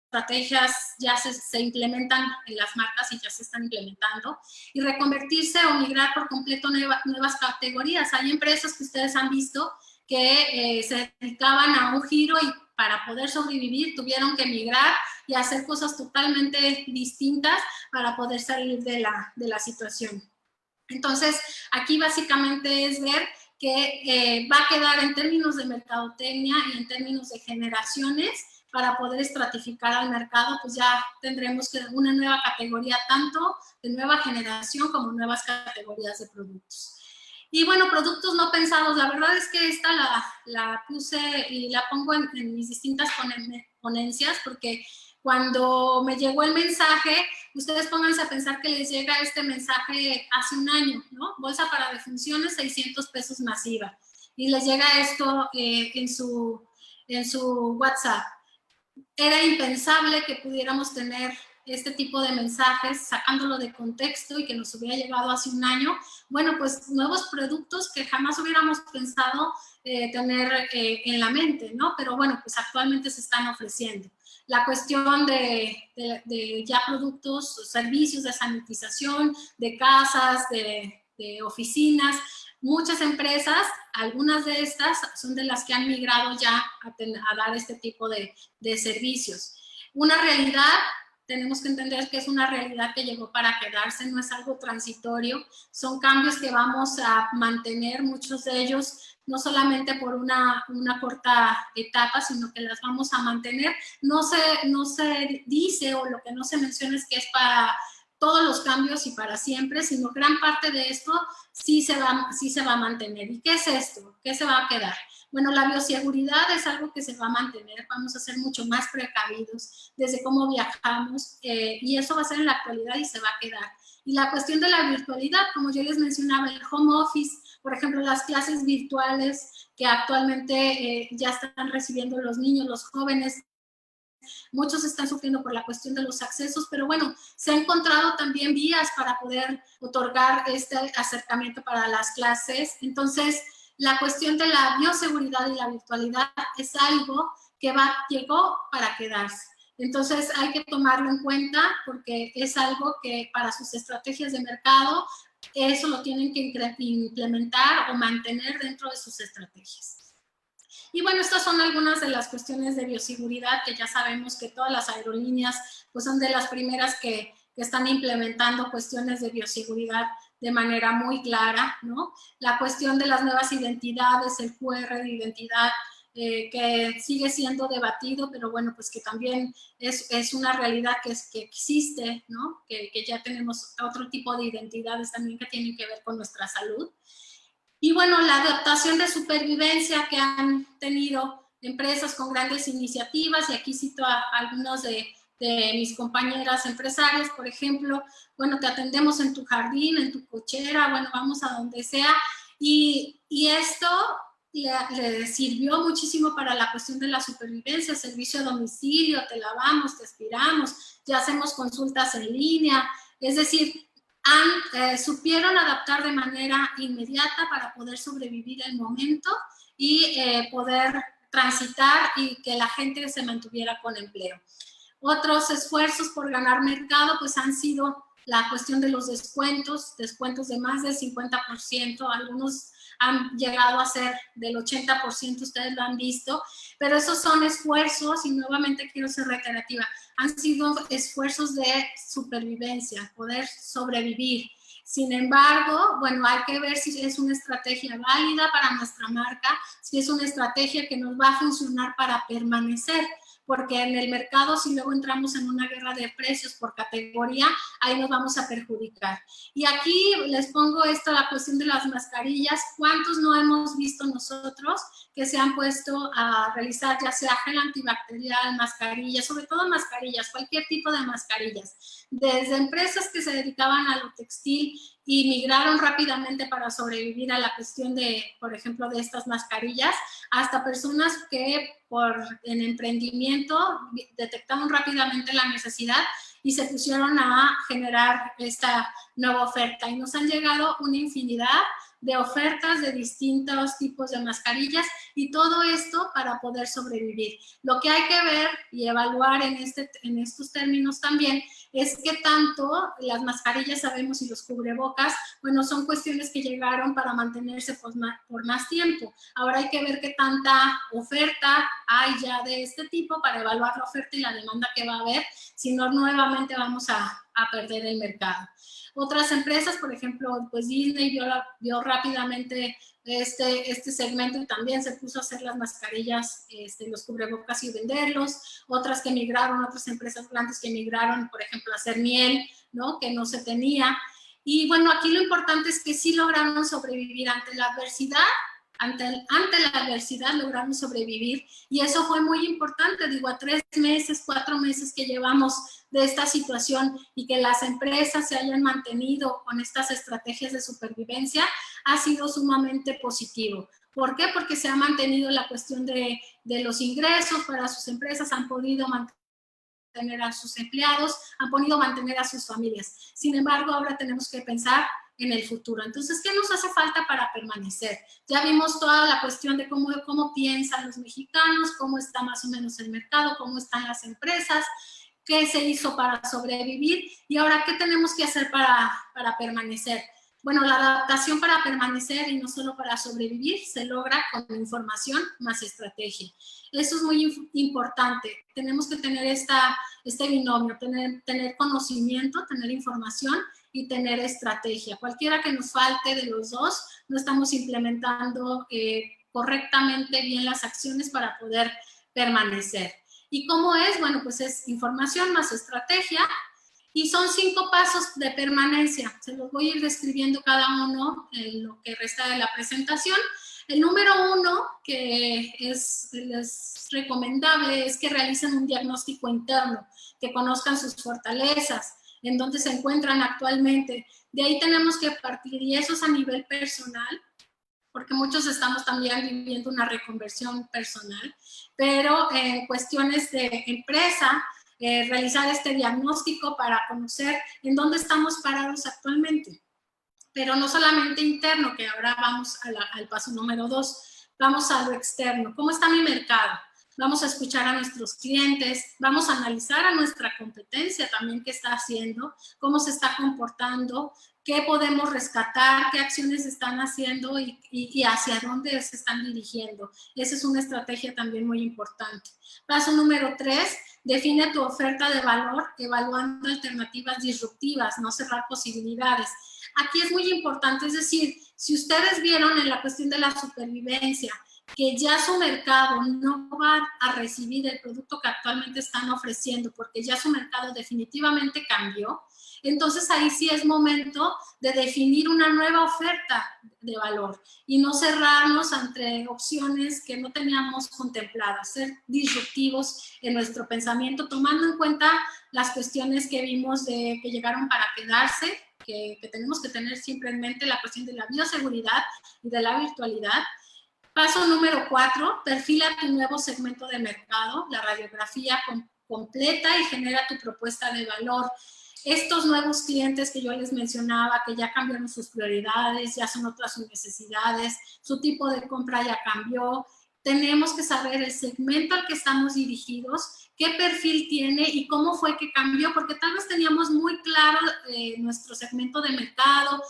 estrategias ya se implementan en las marcas y ya se están implementando, y reconvertirse o migrar por completo nuevas categorías. Hay empresas que ustedes han visto que se dedicaban a un giro y para poder sobrevivir tuvieron que migrar y hacer cosas totalmente distintas para poder salir de la situación. Entonces, aquí básicamente es ver que va a quedar en términos de mercadotecnia y en términos de generaciones. Para poder estratificar al mercado, pues ya tendremos una nueva categoría, tanto de nueva generación como nuevas categorías de productos. Y bueno, productos no pensados, la verdad es que esta la puse y la pongo en mis distintas ponencias, porque cuando me llegó el mensaje, ustedes pónganse a pensar que les llega este mensaje hace un año, ¿no? Bolsa para defunciones, 600 pesos masiva. Y les llega esto en su WhatsApp. Era impensable que pudiéramos tener este tipo de mensajes sacándolo de contexto y que nos hubiera llegado hace un año. Bueno, pues nuevos productos que jamás hubiéramos pensado tener en la mente, ¿no? Pero bueno, pues actualmente se están ofreciendo. La cuestión de ya productos, servicios de sanitización, de casas, de oficinas. Muchas empresas, algunas de estas son de las que han migrado ya a dar este tipo de servicios. Una realidad, tenemos que entender que es una realidad que llegó para quedarse, no es algo transitorio, son cambios que vamos a mantener, muchos de ellos, no solamente por una corta etapa, sino que las vamos a mantener. No se dice, o lo que no se menciona es que es para todos los cambios y para siempre, sino gran parte de esto sí se va a mantener. ¿Y qué es esto? ¿Qué se va a quedar? Bueno, la bioseguridad es algo que se va a mantener, vamos a ser mucho más precavidos desde cómo viajamos, y eso va a ser en la actualidad y se va a quedar. Y la cuestión de la virtualidad, como yo les mencionaba, el home office, por ejemplo, las clases virtuales que actualmente ya están recibiendo los niños, los jóvenes, muchos están sufriendo por la cuestión de los accesos, pero bueno, se han encontrado también vías para poder otorgar este acercamiento para las clases. Entonces, la cuestión de la bioseguridad y la virtualidad es algo que llegó para quedarse. Entonces, hay que tomarlo en cuenta porque es algo que para sus estrategias de mercado, eso lo tienen que implementar o mantener dentro de sus estrategias. Y bueno, estas son algunas de las cuestiones de bioseguridad que ya sabemos que todas las aerolíneas pues son de las primeras que están implementando cuestiones de bioseguridad de manera muy clara, ¿no? La cuestión de las nuevas identidades, el QR de identidad, que sigue siendo debatido, pero bueno, pues que también es una realidad que existe, ¿no? Que ya tenemos otro tipo de identidades también que tienen que ver con nuestra salud. Y bueno, la adaptación de supervivencia que han tenido empresas con grandes iniciativas, y aquí cito a algunos de mis compañeras empresarias, por ejemplo, bueno, te atendemos en tu jardín, en tu cochera, bueno, vamos a donde sea, y esto le sirvió muchísimo para la cuestión de la supervivencia, servicio a domicilio, te lavamos, te aspiramos, ya hacemos consultas en línea, es decir, supieron adaptar de manera inmediata para poder sobrevivir el momento y poder transitar y que la gente se mantuviera con empleo. Otros esfuerzos por ganar mercado pues han sido la cuestión de los descuentos de más del 50%, han llegado a ser del 80%, ustedes lo han visto, pero esos son esfuerzos, y nuevamente quiero ser reiterativa, han sido esfuerzos de supervivencia, poder sobrevivir. Sin embargo, bueno, hay que ver si es una estrategia válida para nuestra marca, si es una estrategia que nos va a funcionar para permanecer, porque en el mercado, si luego entramos en una guerra de precios por categoría, ahí nos vamos a perjudicar. Y aquí les pongo esto, la cuestión de las mascarillas. ¿Cuántos no hemos visto nosotros que se han puesto a realizar ya sea gel antibacterial, mascarillas, sobre todo mascarillas, cualquier tipo de mascarillas? Desde empresas que se dedicaban a lo textil y migraron rápidamente para sobrevivir a la cuestión de, por ejemplo, de estas mascarillas, hasta personas que en emprendimiento detectaron rápidamente la necesidad y se pusieron a generar esta nueva oferta. Y nos han llegado una infinidad de ofertas de distintos tipos de mascarillas y todo esto para poder sobrevivir. Lo que hay que ver y evaluar en estos términos también es que tanto las mascarillas, sabemos, y los cubrebocas, bueno, son cuestiones que llegaron para mantenerse por más tiempo. Ahora hay que ver qué tanta oferta hay ya de este tipo para evaluar la oferta y la demanda que va a haber, si no nuevamente vamos a perder el mercado. Otras empresas, por ejemplo, pues Disney vio rápidamente este segmento y también se puso a hacer las mascarillas, los cubrebocas y venderlos. Otras que migraron, otras empresas grandes que migraron, por ejemplo, a hacer miel, ¿no? Que no se tenía. Y bueno, aquí lo importante es que sí lograron sobrevivir ante la adversidad. Ante la adversidad lograron sobrevivir y eso fue muy importante, digo, a 3 meses, 4 meses que llevamos de esta situación y que las empresas se hayan mantenido con estas estrategias de supervivencia ha sido sumamente positivo. ¿Por qué? Porque se ha mantenido la cuestión de los ingresos para sus empresas, han podido mantener a sus empleados, han podido mantener a sus familias. Sin embargo, ahora tenemos que pensar en el futuro. Entonces, ¿qué nos hace falta para permanecer? Ya vimos toda la cuestión de cómo piensan los mexicanos, cómo está más o menos el mercado, cómo están las empresas, qué se hizo para sobrevivir y ahora qué tenemos que hacer para permanecer. Bueno, la adaptación para permanecer y no solo para sobrevivir se logra con información más estrategia. Eso es muy importante. Tenemos que tener este binomio, tener conocimiento, tener información y tener estrategia. Cualquiera que nos falte de los dos, no estamos implementando correctamente bien las acciones para poder permanecer. ¿Y cómo es? Bueno, pues es información más estrategia y son 5 pasos de permanencia. Se los voy a ir describiendo cada uno en lo que resta de la presentación. El número 1, que es recomendable, es que realicen un diagnóstico interno, que conozcan sus fortalezas, en dónde se encuentran actualmente. De ahí tenemos que partir, y eso es a nivel personal, porque muchos estamos también viviendo una reconversión personal, pero en cuestiones de empresa, realizar este diagnóstico para conocer en dónde estamos parados actualmente. Pero no solamente interno, que ahora vamos al paso número 2, vamos a lo externo. ¿Cómo está mi mercado? Vamos a escuchar a nuestros clientes, vamos a analizar a nuestra competencia también qué está haciendo, cómo se está comportando, qué podemos rescatar, qué acciones están haciendo y hacia dónde se están dirigiendo. Esa es una estrategia también muy importante. Paso número 3, define tu oferta de valor evaluando alternativas disruptivas, no cerrar posibilidades. Aquí es muy importante, es decir, si ustedes vieron en la cuestión de la supervivencia que ya su mercado no va a recibir el producto que actualmente están ofreciendo porque ya su mercado definitivamente cambió, entonces ahí sí es momento de definir una nueva oferta de valor y no cerrarnos ante opciones que no teníamos contempladas, ser disruptivos en nuestro pensamiento, tomando en cuenta las cuestiones que vimos que llegaron para quedarse, que tenemos que tener siempre en mente la cuestión de la bioseguridad y de la virtualidad. Paso número 4, perfila tu nuevo segmento de mercado, la radiografía completa y genera tu propuesta de valor. Estos nuevos clientes que yo les mencionaba, que ya cambiaron sus prioridades, ya son otras sus necesidades, su tipo de compra ya cambió, tenemos que saber el segmento al que estamos dirigidos, qué perfil tiene y cómo fue que cambió, porque tal vez teníamos muy claro nuestro segmento de mercado,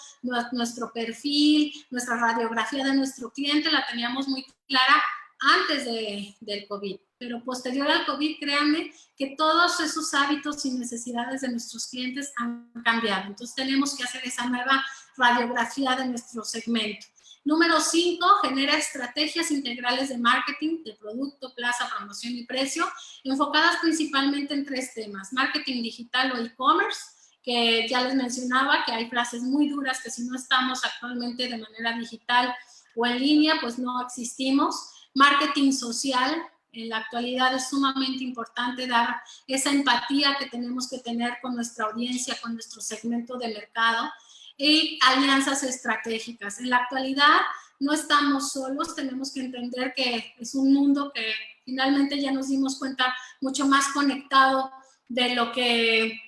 nuestro perfil, nuestra radiografía de nuestro cliente, la teníamos muy clara antes del COVID. Pero posterior al COVID, créanme que todos esos hábitos y necesidades de nuestros clientes han cambiado. Entonces tenemos que hacer esa nueva radiografía de nuestro segmento. Número 5, genera estrategias integrales de marketing, de producto, plaza, promoción y precio, enfocadas principalmente en 3 temas: marketing digital o e-commerce, que ya les mencionaba que hay frases muy duras que si no estamos actualmente de manera digital o en línea, pues no existimos. Marketing social, en la actualidad es sumamente importante dar esa empatía que tenemos que tener con nuestra audiencia, con nuestro segmento de mercado. Y alianzas estratégicas. En la actualidad no estamos solos, tenemos que entender que es un mundo que finalmente ya nos dimos cuenta mucho más conectado de lo que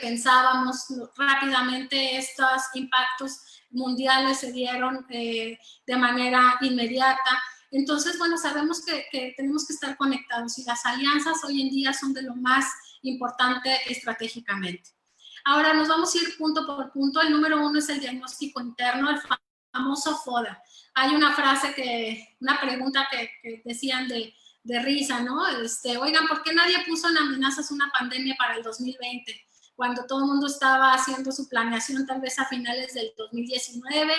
pensábamos. Rápidamente estos impactos mundiales se dieron de manera inmediata. Entonces, bueno, sabemos que tenemos que estar conectados y las alianzas hoy en día son de lo más importante estratégicamente. Ahora nos vamos a ir punto por punto. El número 1 es el diagnóstico interno, el famoso FODA. Hay una frase una pregunta que decían de risa, ¿no? Oigan, ¿por qué nadie puso en amenazas una pandemia para el 2020? Cuando todo el mundo estaba haciendo su planeación tal vez a finales del 2019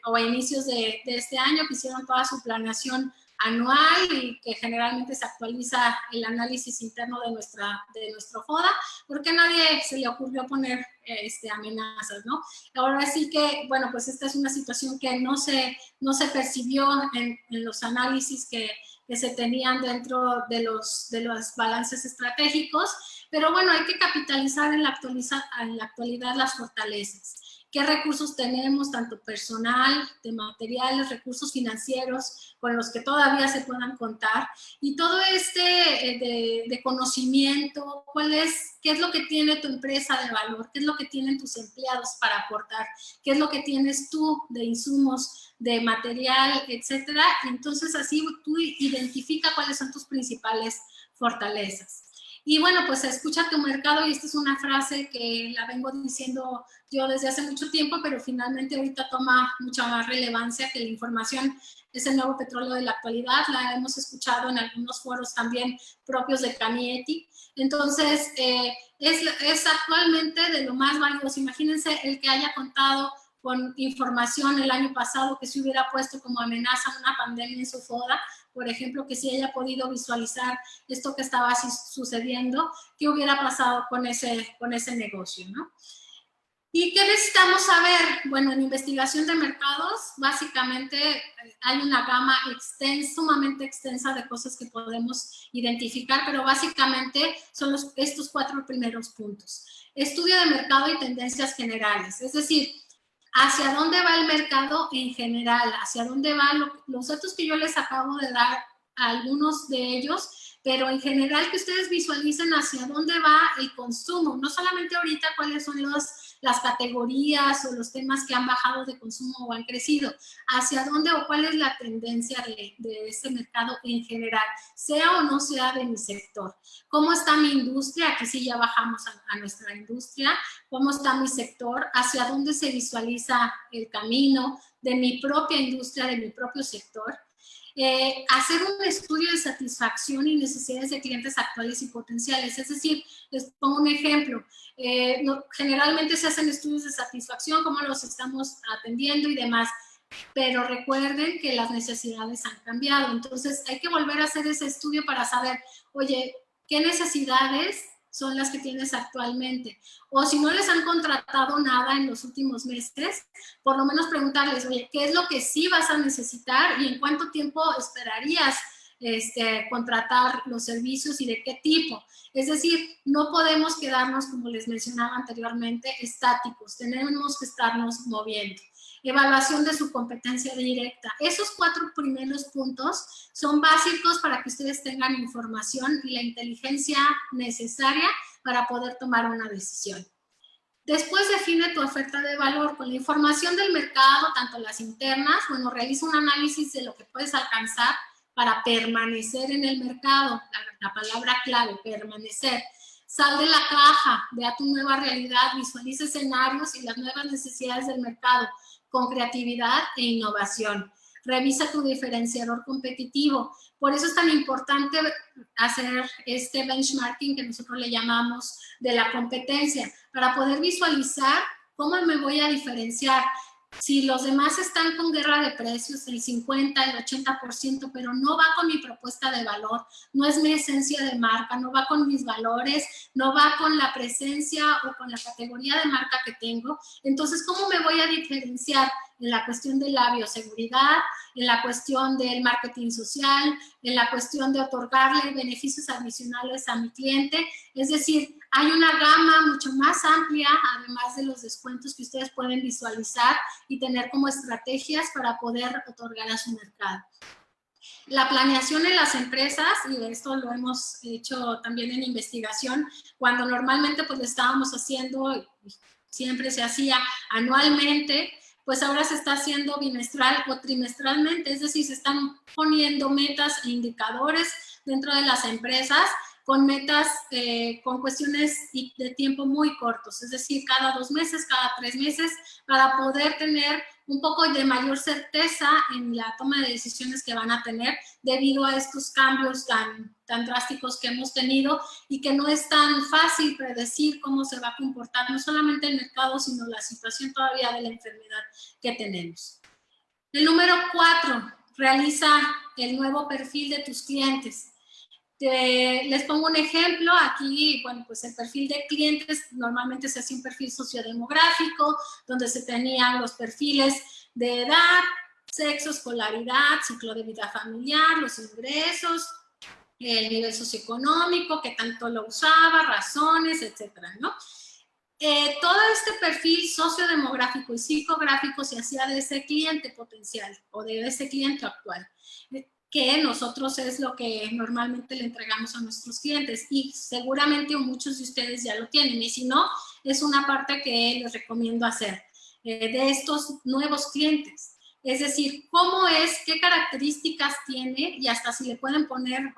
o a inicios de este año, que hicieron toda su planeación anual y que generalmente se actualiza el análisis interno de nuestro FODA, porque a nadie se le ocurrió poner amenazas, ¿no? Ahora sí que, bueno, pues esta es una situación que no se percibió en los análisis que se tenían dentro de los balances estratégicos, pero bueno, hay que capitalizar en la actualidad las fortalezas. ¿Qué recursos tenemos, tanto personal, de materiales, recursos financieros con los que todavía se puedan contar? Y todo de conocimiento, qué es lo que tiene tu empresa de valor, qué es lo que tienen tus empleados para aportar, qué es lo que tienes tú de insumos, de material, etcétera. Y entonces así tú identifica cuáles son tus principales fortalezas. Y bueno, pues escucha tu mercado, y esta es una frase que la vengo diciendo yo desde hace mucho tiempo, pero finalmente ahorita toma mucha más relevancia, que la información es el nuevo petróleo de la actualidad. La hemos escuchado en algunos foros también propios de Canieti. Entonces, es actualmente de lo más valioso. Imagínense el que haya contado con información el año pasado, que se hubiera puesto como amenaza una pandemia en su FODA, por ejemplo, que si haya podido visualizar esto que estaba sucediendo, ¿qué hubiera pasado con ese negocio, ¿no? ¿Y qué necesitamos saber? Bueno, en investigación de mercados, básicamente hay una gama sumamente extensa de cosas que podemos identificar, pero básicamente son estos 4 primeros puntos. Estudio de mercado y tendencias generales, es decir, hacia dónde va el mercado en general, hacia dónde van los datos que yo les acabo de dar, a algunos de ellos, pero en general que ustedes visualicen hacia dónde va el consumo, no solamente ahorita cuáles son las categorías o los temas que han bajado de consumo o han crecido, hacia dónde o cuál es la tendencia de ese mercado en general, sea o no sea de mi sector. ¿Cómo está mi industria? Aquí sí ya bajamos a nuestra industria. ¿Cómo está mi sector? ¿Hacia dónde se visualiza el camino de mi propia industria, de mi propio sector? Hacer un estudio de satisfacción y necesidades de clientes actuales y potenciales. Es decir, les pongo un ejemplo. Generalmente se hacen estudios de satisfacción, cómo los estamos atendiendo y demás, pero recuerden que las necesidades han cambiado. Entonces hay que volver a hacer ese estudio para saber, oye, ¿qué necesidades son las que tienes actualmente? O si no les han contratado nada en los últimos meses, por lo menos preguntarles, oye, ¿qué es lo que sí vas a necesitar y en cuánto tiempo esperarías contratar los servicios y de qué tipo? Es decir, no podemos quedarnos, como les mencionaba anteriormente, estáticos, tenemos que estarnos moviendo. Evaluación de su competencia directa. Esos 4 primeros puntos son básicos para que ustedes tengan información y la inteligencia necesaria para poder tomar una decisión. Después define tu oferta de valor con la información del mercado, tanto las internas, bueno, realiza un análisis de lo que puedes alcanzar para permanecer en el mercado, la palabra clave, permanecer. Sal de la caja, vea tu nueva realidad, visualiza escenarios y las nuevas necesidades del mercado con creatividad e innovación. Revisa tu diferenciador competitivo. Por eso es tan importante hacer este benchmarking que nosotros le llamamos de la competencia, para poder visualizar cómo me voy a diferenciar. Si los demás están con guerra de precios, el 50, el 80%, pero no va con mi propuesta de valor, no es mi esencia de marca, no va con mis valores, no va con la presencia o con la categoría de marca que tengo, entonces, ¿cómo me voy a diferenciar? En la cuestión de la bioseguridad, en la cuestión del marketing social, en la cuestión de otorgarle beneficios adicionales a mi cliente. Es decir, hay una gama mucho más amplia, además de los descuentos que ustedes pueden visualizar y tener como estrategias para poder otorgar a su mercado. La planeación en las empresas, y esto lo hemos hecho también en investigación, cuando normalmente pues lo estábamos haciendo, siempre se hacía anualmente, pues ahora se está haciendo bimestral o trimestralmente, es decir, se están poniendo metas e indicadores dentro de las empresas con metas, con cuestiones de tiempo muy cortos, es decir, cada 2 meses, cada 3 meses, para poder tener un poco de mayor certeza en la toma de decisiones que van a tener debido a estos cambios tan drásticos que hemos tenido y que no es tan fácil predecir cómo se va a comportar no solamente el mercado, sino la situación todavía de la enfermedad que tenemos. El número 4, realiza el nuevo perfil de tus clientes. Les pongo un ejemplo, aquí, bueno, pues el perfil de clientes, normalmente se hacía un perfil sociodemográfico, donde se tenían los perfiles de edad, sexo, escolaridad, ciclo de vida familiar, los ingresos, el nivel socioeconómico, que tanto lo usaba, razones, etcétera, ¿no? Todo este perfil sociodemográfico y psicográfico se hacía de ese cliente potencial o de ese cliente actual, que nosotros es lo que normalmente le entregamos a nuestros clientes y seguramente muchos de ustedes ya lo tienen y si no, es una parte que les recomiendo hacer de estos nuevos clientes. Es decir, cómo es, qué características tiene y hasta si le pueden poner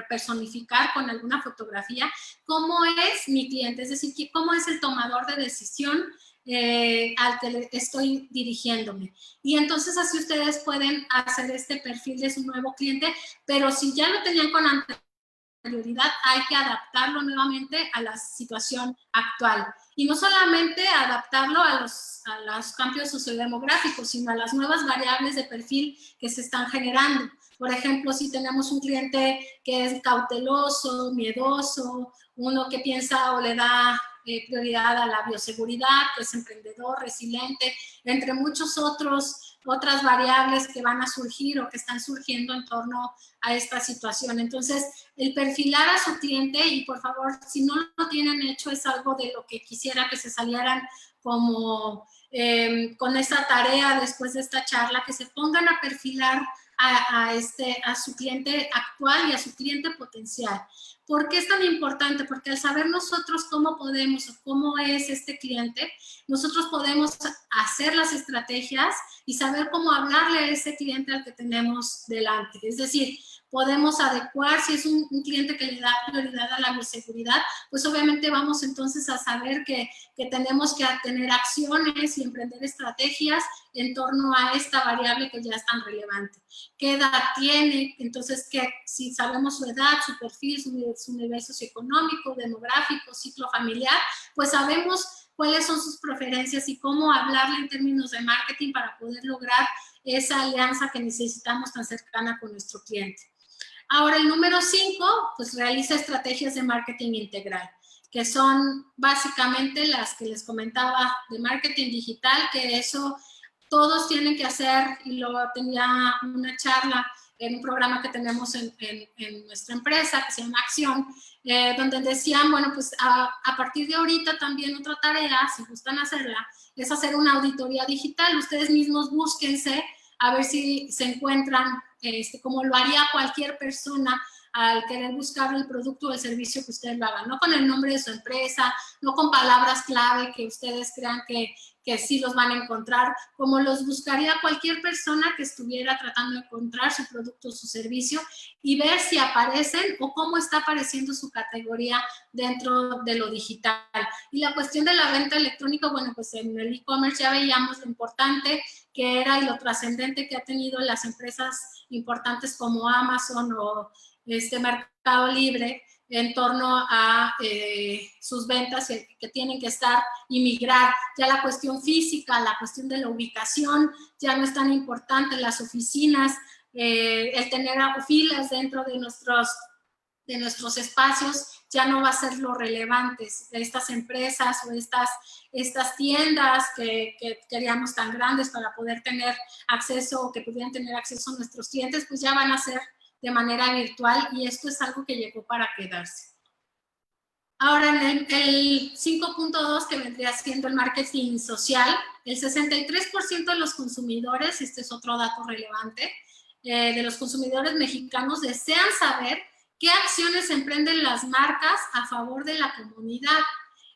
personificar con alguna fotografía, cómo es mi cliente, es decir, cómo es el tomador de decisión al que le estoy dirigiéndome. Y entonces así ustedes pueden hacer este perfil de su nuevo cliente, pero si ya lo tenían con anterioridad, hay que adaptarlo nuevamente a la situación actual. Y no solamente adaptarlo a los cambios sociodemográficos, sino a las nuevas variables de perfil que se están generando. Por ejemplo, si tenemos un cliente que es cauteloso, miedoso, uno que piensa o le da prioridad a la bioseguridad, que es emprendedor, resiliente, entre muchos otras variables que van a surgir o que están surgiendo en torno a esta situación. Entonces, el perfilar a su cliente, y por favor, si no lo tienen hecho, es algo de lo que quisiera que se salieran como con esta tarea después de esta charla, que se pongan a perfilar a su cliente actual y a su cliente potencial. ¿Por qué es tan importante? Porque al saber nosotros cómo podemos o cómo es este cliente, nosotros podemos hacer las estrategias y saber cómo hablarle a ese cliente al que tenemos delante. Es decir, podemos adecuar, si es un cliente que le da prioridad a la bioseguridad, pues obviamente vamos entonces a saber que tenemos que tener acciones y emprender estrategias en torno a esta variable que ya es tan relevante. ¿Qué edad tiene? Entonces, si sabemos su edad, su perfil, su nivel socioeconómico, demográfico, ciclo familiar, pues sabemos cuáles son sus preferencias y cómo hablarle en términos de marketing para poder lograr esa alianza que necesitamos tan cercana con nuestro cliente. Ahora, el número 5, pues realiza estrategias de marketing integral, que son básicamente las que les comentaba de marketing digital, que eso todos tienen que hacer, y luego tenía una charla en un programa que tenemos en nuestra empresa, que se llama Acción, donde decían, bueno, pues a partir de ahorita también otra tarea, si gustan hacerla, es hacer una auditoría digital. Ustedes mismos búsquense a ver si se encuentran, como lo haría cualquier persona, al querer buscar el producto o el servicio que ustedes lo hagan, no con el nombre de su empresa, no con palabras clave que ustedes crean que sí los van a encontrar, como los buscaría cualquier persona que estuviera tratando de encontrar su producto o su servicio y ver si aparecen o cómo está apareciendo su categoría dentro de lo digital. Y la cuestión de la venta electrónica, bueno, pues en el e-commerce ya veíamos lo importante que era y lo trascendente que ha tenido las empresas importantes como Amazon o Mercado Libre en torno a sus ventas que tienen que estar y migrar. Ya la cuestión física, la cuestión de la ubicación ya no es tan importante, las oficinas, el tener filas dentro de nuestros espacios ya no va a ser lo relevante. Estas empresas o estas tiendas que queríamos tan grandes para poder tener acceso o que pudieran tener acceso a nuestros clientes, pues ya van a ser de manera virtual y esto es algo que llegó para quedarse. Ahora, en el 5.2, que vendría siendo el marketing social, el 63% de los consumidores, este es otro dato relevante, de los consumidores mexicanos desean saber qué acciones emprenden las marcas a favor de la comunidad.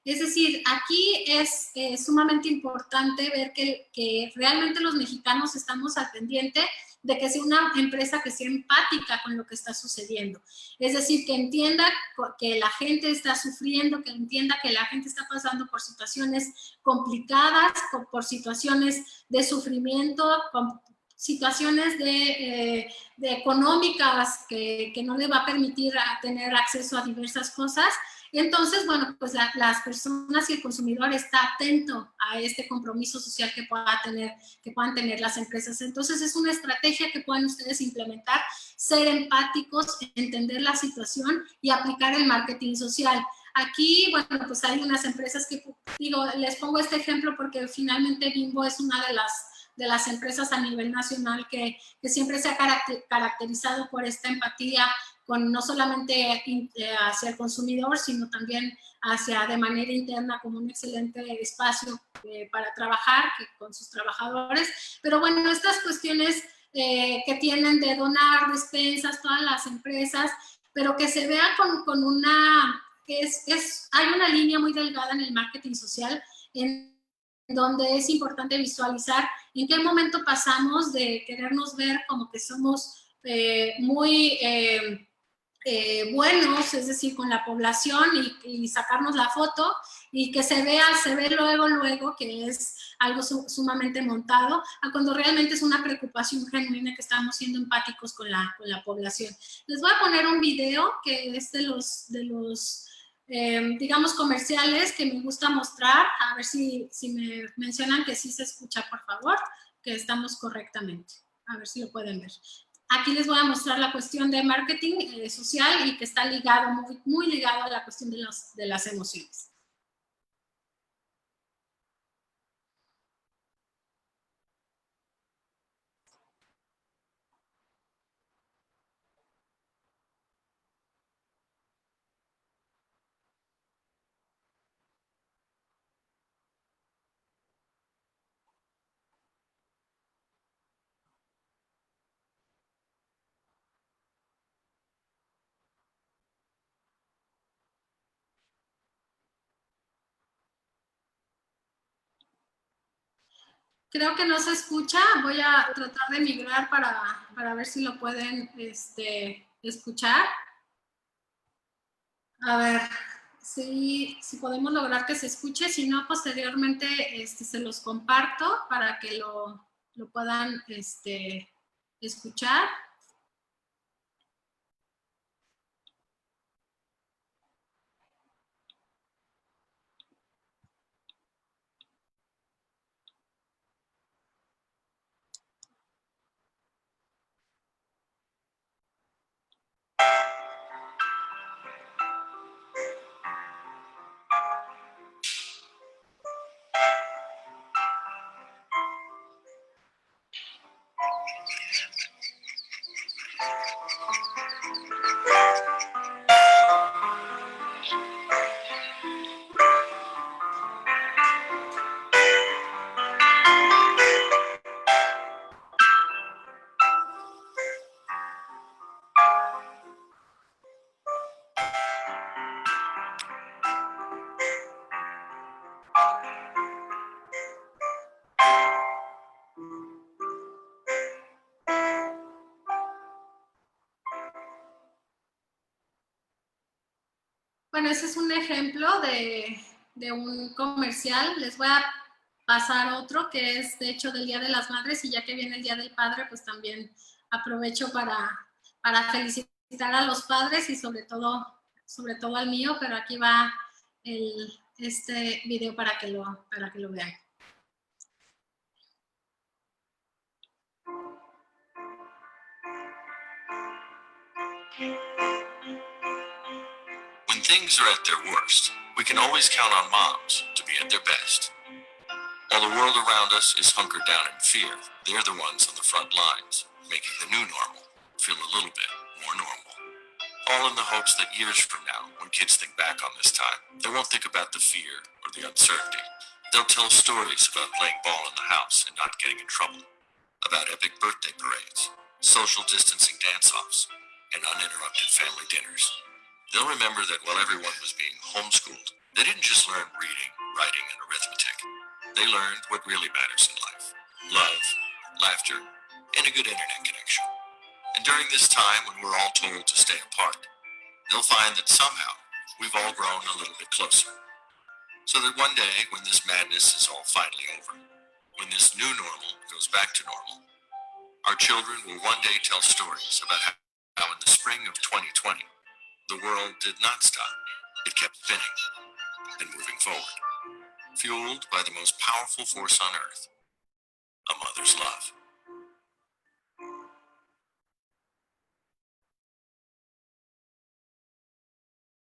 Es decir, aquí es sumamente importante ver que realmente los mexicanos estamos al pendiente de que sea una empresa que sea empática con lo que está sucediendo. Es decir, que entienda que la gente está sufriendo, que entienda que la gente está pasando por situaciones complicadas, por situaciones de sufrimiento, con situaciones de económicas que no le va a permitir tener acceso a diversas cosas. Y entonces, bueno, pues las personas y el consumidor está atento a este compromiso social que puedan tener las empresas. Entonces, es una estrategia que pueden ustedes implementar, ser empáticos, entender la situación y aplicar el marketing social. Aquí, bueno, pues hay unas empresas que, digo, les pongo este ejemplo porque finalmente Bimbo es una de las empresas a nivel nacional que siempre se ha caracterizado por esta empatía con no solamente hacia el consumidor, sino también hacia de manera interna como un excelente espacio para trabajar con sus trabajadores. Pero bueno, estas cuestiones que tienen de donar despensas, todas las empresas, pero que se vea con una, hay una línea muy delgada en el marketing social en donde es importante visualizar en qué momento pasamos de querernos ver como que somos muy buenos, es decir, con la población y sacarnos la foto y que se ve luego que es algo sumamente montado, a cuando realmente es una preocupación genuina que estamos siendo empáticos con la población. Les voy a poner un video que es de los digamos, comerciales que me gusta mostrar, a ver si me mencionan que sí se escucha, por favor, que estamos correctamente. A ver si lo pueden ver. Aquí les voy a mostrar la cuestión de marketing social y que está ligado, muy ligado a la cuestión de las emociones. Creo que no se escucha. Voy a tratar de migrar para ver si lo pueden escuchar. A ver si podemos lograr que se escuche. Si no, posteriormente se los comparto para que lo puedan escuchar. Bueno, ese es un ejemplo de un comercial. Les voy a pasar otro que es de hecho del Día de las Madres, y ya que viene el Día del Padre, pues también aprovecho para felicitar a los padres y sobre todo al mío, pero aquí va este video para que lo vean. When things are at their worst, we can always count on moms to be at their best. While the world around us is hunkered down in fear, they're the ones on the front lines, making the new normal feel a little bit more normal. All in the hopes that years from now, when kids think back on this time, they won't think about the fear or the uncertainty. They'll tell stories about playing ball in the house and not getting in trouble, about epic birthday parades, social distancing dance-offs, and uninterrupted family dinners. They'll remember that while everyone was being homeschooled, they didn't just learn reading, writing, and arithmetic. They learned what really matters in life: love, laughter, and a good internet connection. And during this time when we're all told to stay apart, they'll find that somehow we've all grown a little bit closer. So that one day, when this madness is all finally over, when this new normal goes back to normal, our children will one day tell stories about how in the spring of 2020, the world did not stop. It kept spinning and moving forward, fueled by the most powerful force on earth, a mother's love.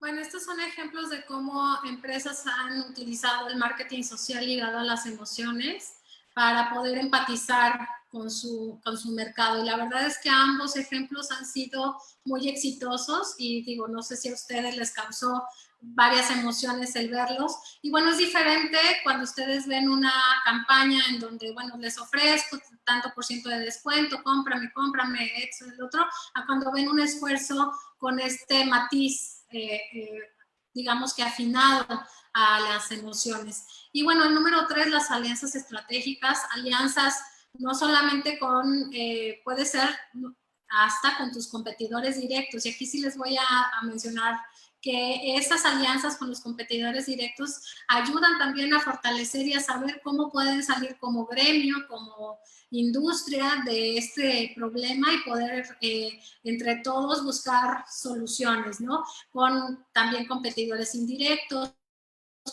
Bueno, estos son ejemplos de cómo empresas han utilizado el marketing social ligado a las emociones para poder empatizar con su mercado. Y la verdad es que ambos ejemplos han sido muy exitosos y digo, no sé si a ustedes les causó varias emociones el verlos. Y bueno, es diferente cuando ustedes ven una campaña en donde, bueno, les ofrezco tanto por ciento de descuento, cómprame, esto, el otro, a cuando ven un esfuerzo con este matiz, digamos que afinado a las emociones. Y bueno, el número 3, las alianzas estratégicas, alianzas no solamente con, puede ser hasta con tus competidores directos, y aquí sí les voy a mencionar que estas alianzas con los competidores directos ayudan también a fortalecer y a saber cómo pueden salir como gremio, como industria de este problema y poder entre todos buscar soluciones, ¿no? Con también competidores indirectos,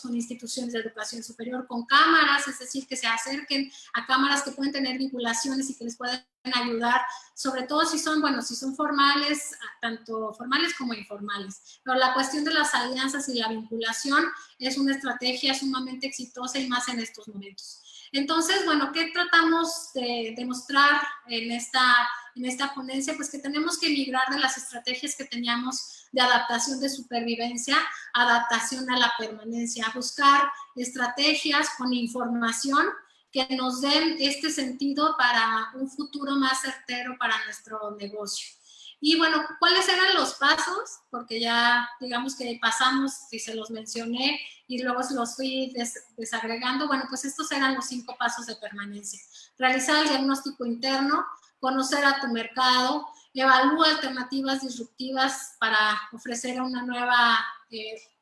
con instituciones de educación superior, con cámaras, es decir, que se acerquen a cámaras que pueden tener vinculaciones y que les pueden ayudar, sobre todo si son, bueno, si son formales, tanto formales como informales. Pero la cuestión de las alianzas y la vinculación es una estrategia sumamente exitosa y más en estos momentos. Entonces, bueno, ¿qué tratamos de demostrar en esta ponencia? Pues que tenemos que migrar de las estrategias que teníamos de adaptación de supervivencia, adaptación a la permanencia, a buscar estrategias con información que nos den este sentido para un futuro más certero para nuestro negocio. Y bueno, ¿cuáles eran los pasos? Porque ya digamos que pasamos y se los mencioné y luego los fui desagregando. Bueno, pues estos eran los 5 pasos de permanencia. Realizar el diagnóstico interno, conocer a tu mercado, evalúa alternativas disruptivas para ofrecer una nueva,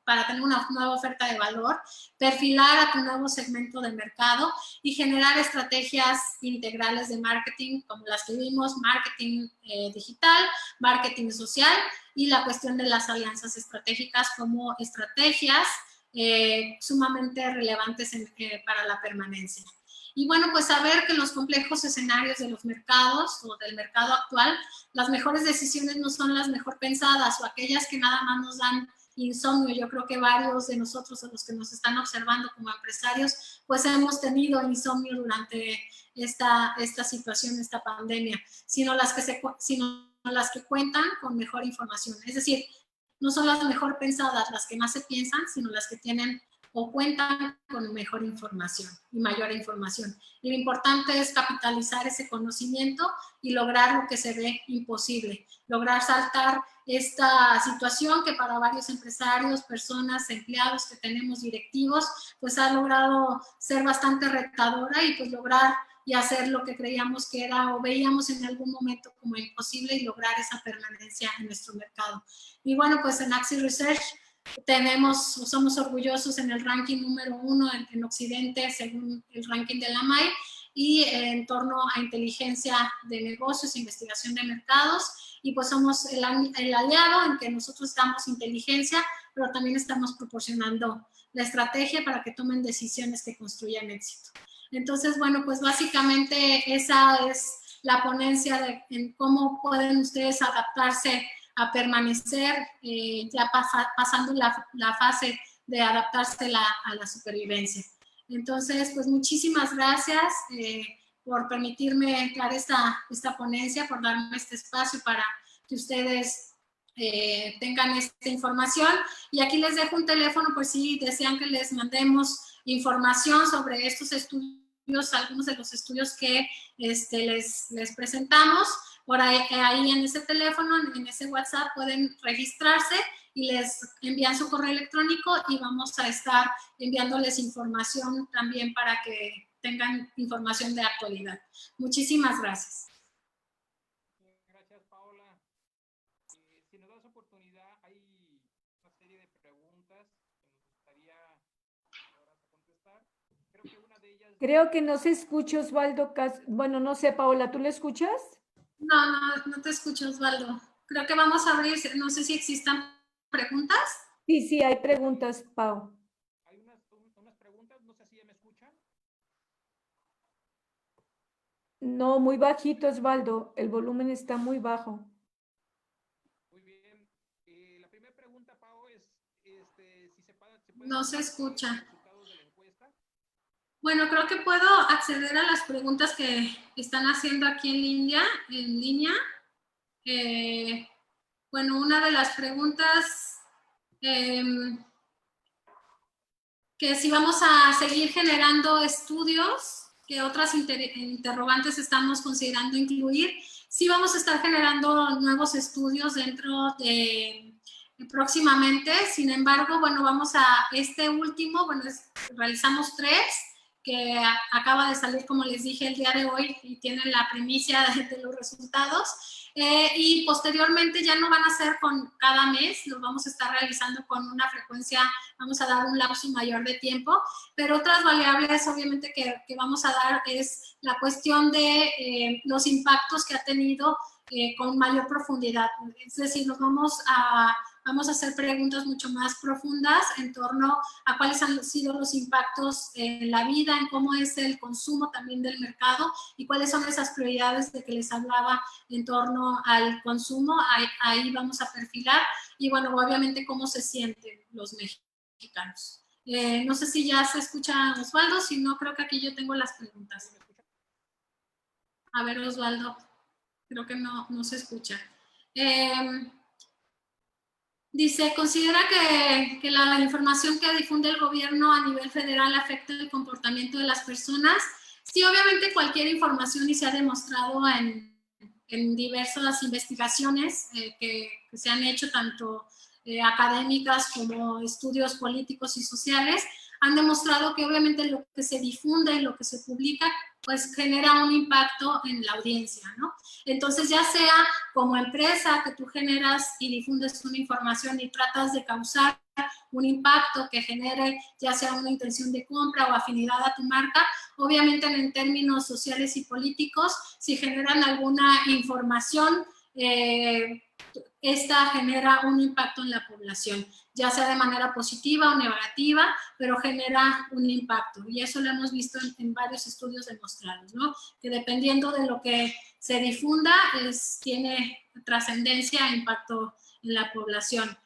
para tener una nueva oferta de valor, perfilar a tu nuevo segmento de mercado y generar estrategias integrales de marketing como las que vimos, marketing digital, marketing social y la cuestión de las alianzas estratégicas como estrategias sumamente relevantes para la permanencia. Y bueno, pues saber que en los complejos escenarios de los mercados o del mercado actual, las mejores decisiones no son las mejor pensadas o aquellas que nada más nos dan insomnio. Yo creo que varios de nosotros, los que nos están observando como empresarios, pues hemos tenido insomnio durante esta situación, esta pandemia, sino las que cuentan con mejor información. Es decir, no son las mejor pensadas las que más se piensan, sino las que tienen o cuentan con mejor información y mayor información. Y lo importante es capitalizar ese conocimiento y lograr lo que se ve imposible, lograr saltar esta situación que para varios empresarios, personas, empleados que tenemos directivos, pues ha logrado ser bastante retadora y pues lograr y hacer lo que creíamos que era o veíamos en algún momento como imposible y lograr esa permanencia en nuestro mercado. Y bueno, pues en Axis Research somos orgullosos en el ranking número 1 en Occidente según el ranking de la MAI y en torno a inteligencia de negocios, investigación de mercados, y pues somos el aliado en que nosotros damos inteligencia, pero también estamos proporcionando la estrategia para que tomen decisiones que construyan éxito. Entonces, bueno, pues básicamente esa es la ponencia en cómo pueden ustedes adaptarse a permanecer, ya pasando la fase de adaptarse a la supervivencia. Entonces, pues muchísimas gracias por permitirme dar esta ponencia, por darme este espacio para que ustedes tengan esta información. Y aquí les dejo un teléfono por si desean que les mandemos información sobre estos estudios, algunos de los estudios que les presentamos. Por ahí en ese teléfono, en ese WhatsApp, pueden registrarse y les envían su correo electrónico y vamos a estar enviándoles información también para que tengan información de actualidad. Muchísimas gracias. Gracias, Paola. Si nos das oportunidad, hay una serie de preguntas que nos gustaría ahora contestar. Creo que una de ellas... Creo que no se escucha, Osvaldo. Bueno, no sé, Paola, ¿tú le escuchas? No te escucho, Osvaldo. Creo que vamos a abrir, no sé si existan preguntas. Sí, hay preguntas, Pau. Hay unas preguntas, no sé si ya me escuchan. No, muy bajito, Osvaldo. El volumen está muy bajo. Muy bien. La primera pregunta, Pau, es si se puede... No se escucha. Los resultados de la encuesta. Bueno, creo que puedo acceder a las preguntas que están haciendo aquí en línea. Bueno, una de las preguntas, que si vamos a seguir generando estudios, que otras interrogantes estamos considerando incluir. Sí vamos a estar generando nuevos estudios dentro de próximamente. Sin embargo, bueno, vamos a este último, bueno, realizamos 3, que acaba de salir, como les dije, el día de hoy y tienen la primicia de los resultados. Y posteriormente ya no van a ser con cada mes, los vamos a estar realizando con una frecuencia, vamos a dar un lapso mayor de tiempo, pero otras variables obviamente que vamos a dar es la cuestión de los impactos que ha tenido con mayor profundidad, es decir, nos vamos a hacer preguntas mucho más profundas en torno a cuáles han sido los impactos en la vida, en cómo es el consumo también del mercado y cuáles son esas prioridades de que les hablaba en torno al consumo. Ahí vamos a perfilar y bueno, obviamente cómo se sienten los mexicanos. No sé si ya se escucha, Osvaldo, si no, creo que aquí yo tengo las preguntas. A ver, Osvaldo, creo que no se escucha. Dice, ¿considera que la información que difunde el gobierno a nivel federal afecta el comportamiento de las personas? Sí, obviamente cualquier información, y se ha demostrado en diversas investigaciones que se han hecho, tanto académicas como estudios políticos y sociales, han demostrado que obviamente lo que se difunde, lo que se publica, pues genera un impacto en la audiencia, ¿no? Entonces, ya sea como empresa que tú generas y difundes una información y tratas de causar un impacto que genere ya sea una intención de compra o afinidad a tu marca, obviamente en términos sociales y políticos, si generan alguna información, esta genera un impacto en la población, ya sea de manera positiva o negativa, pero genera un impacto. Y eso lo hemos visto en varios estudios demostrados, ¿no? Que dependiendo de lo que se difunda, tiene trascendencia e impacto en la población.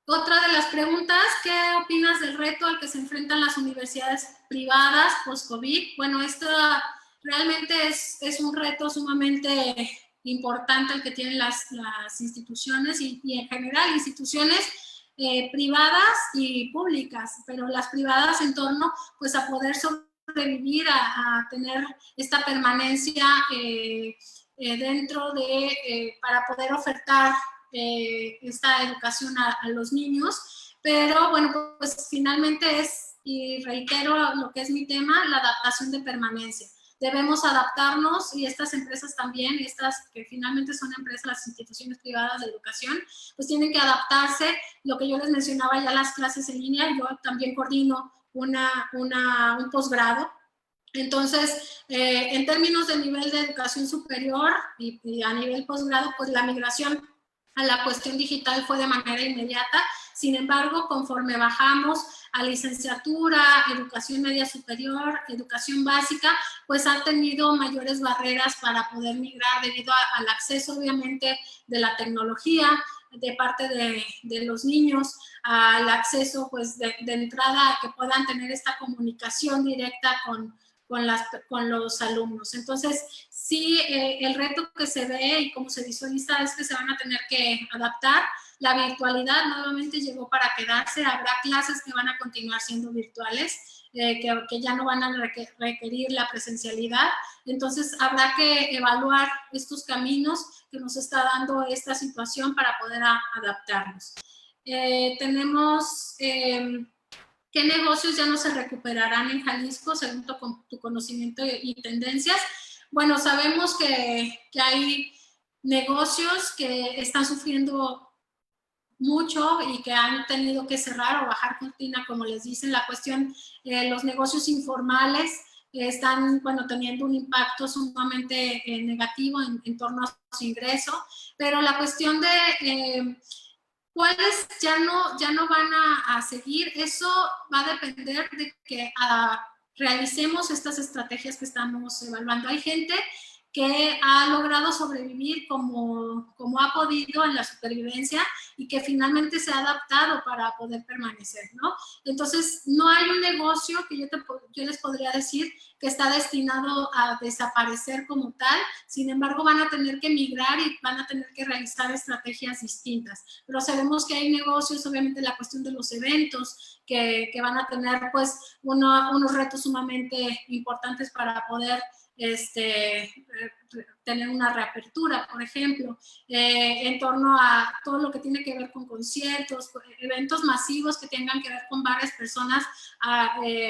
Otra de las preguntas, ¿qué opinas del reto al que se enfrentan las universidades privadas post-COVID? Bueno, esto realmente es un reto sumamente importante el que tienen las instituciones y en general instituciones privadas y públicas, pero las privadas en torno pues a poder sobrevivir, a tener esta permanencia dentro de, para poder ofertar esta educación a los niños, pero bueno, pues finalmente es, y reitero lo que es mi tema, la adaptación de permanencia. Debemos adaptarnos y estas empresas también, estas que finalmente son empresas, las instituciones privadas de educación, pues tienen que adaptarse. Lo que yo les mencionaba ya las clases en línea, yo también coordino un posgrado. Entonces, en términos de nivel de educación superior y a nivel posgrado, pues la migración a la cuestión digital fue de manera inmediata. Sin embargo, conforme bajamos a licenciatura, educación media superior, educación básica, pues han tenido mayores barreras para poder migrar debido al acceso, obviamente, de la tecnología, de parte de los niños, al acceso, pues, de entrada a que puedan tener esta comunicación directa con los alumnos. Entonces, sí, el reto que se ve y cómo se visualiza es que se van a tener que adaptar. La virtualidad nuevamente llegó para quedarse. Habrá clases que van a continuar siendo virtuales, que ya no van a requerir la presencialidad. Entonces, habrá que evaluar estos caminos que nos está dando esta situación para poder adaptarnos. Tenemos... ¿qué negocios ya no se recuperarán en Jalisco según tu conocimiento y tendencias? Bueno, sabemos que hay negocios que están sufriendo mucho y que han tenido que cerrar o bajar cortina, como les dicen. La cuestión, los negocios informales están, bueno, teniendo un impacto sumamente negativo en torno a su ingreso, pero la cuestión de... ¿cuáles ya no van a seguir? Eso va a depender de que realicemos estas estrategias que estamos evaluando. Hay gente que ha logrado sobrevivir como ha podido en la supervivencia y que finalmente se ha adaptado para poder permanecer, ¿no? Entonces, no hay un negocio que yo les podría decir que está destinado a desaparecer como tal. Sin embargo, van a tener que migrar y van a tener que realizar estrategias distintas. Pero sabemos que hay negocios, obviamente la cuestión de los eventos, que van a tener pues unos retos sumamente importantes para poder tener una reapertura, por ejemplo, en torno a todo lo que tiene que ver con conciertos, eventos masivos que tengan que ver con varias personas,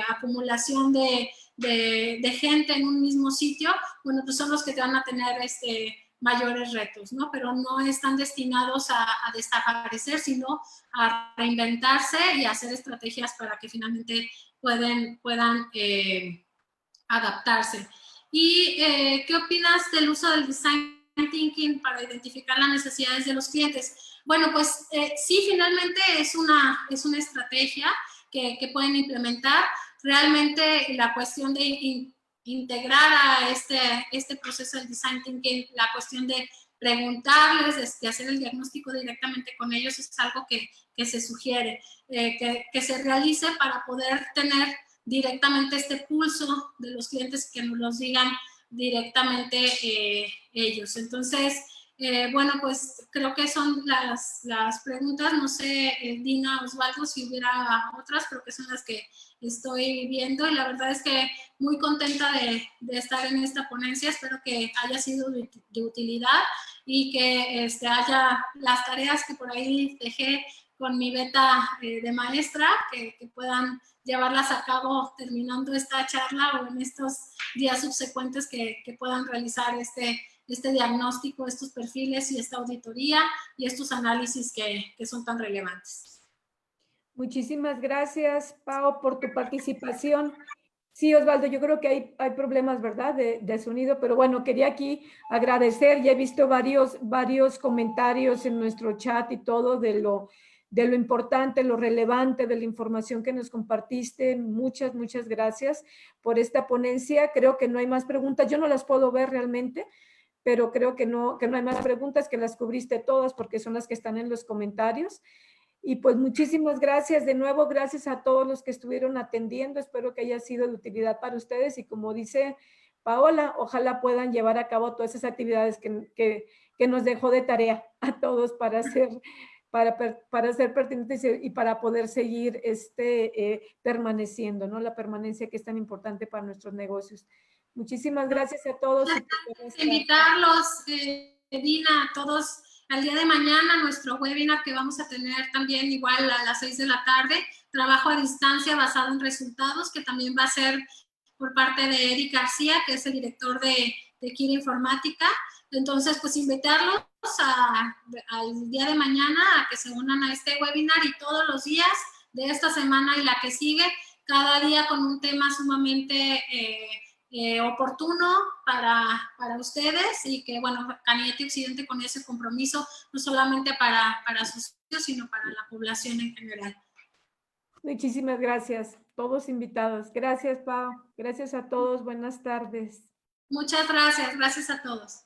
acumulación de gente en un mismo sitio. Bueno, pues son los que van a tener mayores retos, ¿no? Pero no están destinados a desaparecer, sino a reinventarse y a hacer estrategias para que finalmente puedan adaptarse. ¿Y qué opinas del uso del design thinking para identificar las necesidades de los clientes? Bueno, pues sí, finalmente es una estrategia que pueden implementar. Realmente la cuestión de integrar a este proceso del design thinking, la cuestión de preguntarles, de hacer el diagnóstico directamente con ellos, es algo que se sugiere, que se realice para poder tener directamente este pulso de los clientes, que nos los digan directamente ellos. Entonces, bueno, pues creo que son las preguntas. No sé, Dina, Osvaldo, si hubiera otras, creo que son las que estoy viendo, y la verdad es que muy contenta de estar en esta ponencia. Espero que haya sido de utilidad y que haya las tareas que por ahí dejé con mi beta de maestra, que puedan llevarlas a cabo terminando esta charla o en estos días subsecuentes, que puedan realizar este diagnóstico, estos perfiles y esta auditoría y estos análisis que son tan relevantes. Muchísimas gracias, Pao, por tu participación. Sí, Osvaldo, yo creo que hay problemas, ¿verdad?, de sonido, pero bueno, quería aquí agradecer. Ya he visto varios comentarios en nuestro chat y todo de lo importante, lo relevante de la información que nos compartiste. Muchas gracias por esta ponencia. Creo que no hay más preguntas. Yo no las puedo ver realmente, pero creo que no hay más preguntas, que las cubriste todas porque son las que están en los comentarios. Y pues muchísimas gracias de nuevo, gracias a todos los que estuvieron atendiendo. Espero que haya sido de utilidad para ustedes y, como dice Paola, ojalá puedan llevar a cabo todas esas actividades que nos dejó de tarea a todos para ser pertinentes y para poder seguir permaneciendo, ¿no? La permanencia, que es tan importante para nuestros negocios. Muchísimas gracias a todos. Invitarlos, Dina, a todos al día de mañana nuestro webinar que vamos a tener también igual a las 6 de la tarde, trabajo a distancia basado en resultados, que también va a ser por parte de Eric García, que es el director de Kira Informática. Entonces, pues invitarlos al día de mañana a que se unan a este webinar y todos los días de esta semana y la que sigue, cada día con un tema sumamente oportuno para ustedes y que, bueno, Cañete Occidente con ese compromiso, no solamente para sus socios, sino para la población en general. Muchísimas gracias, todos invitados. Gracias, Pau. Gracias a todos. Buenas tardes. Muchas gracias. Gracias a todos.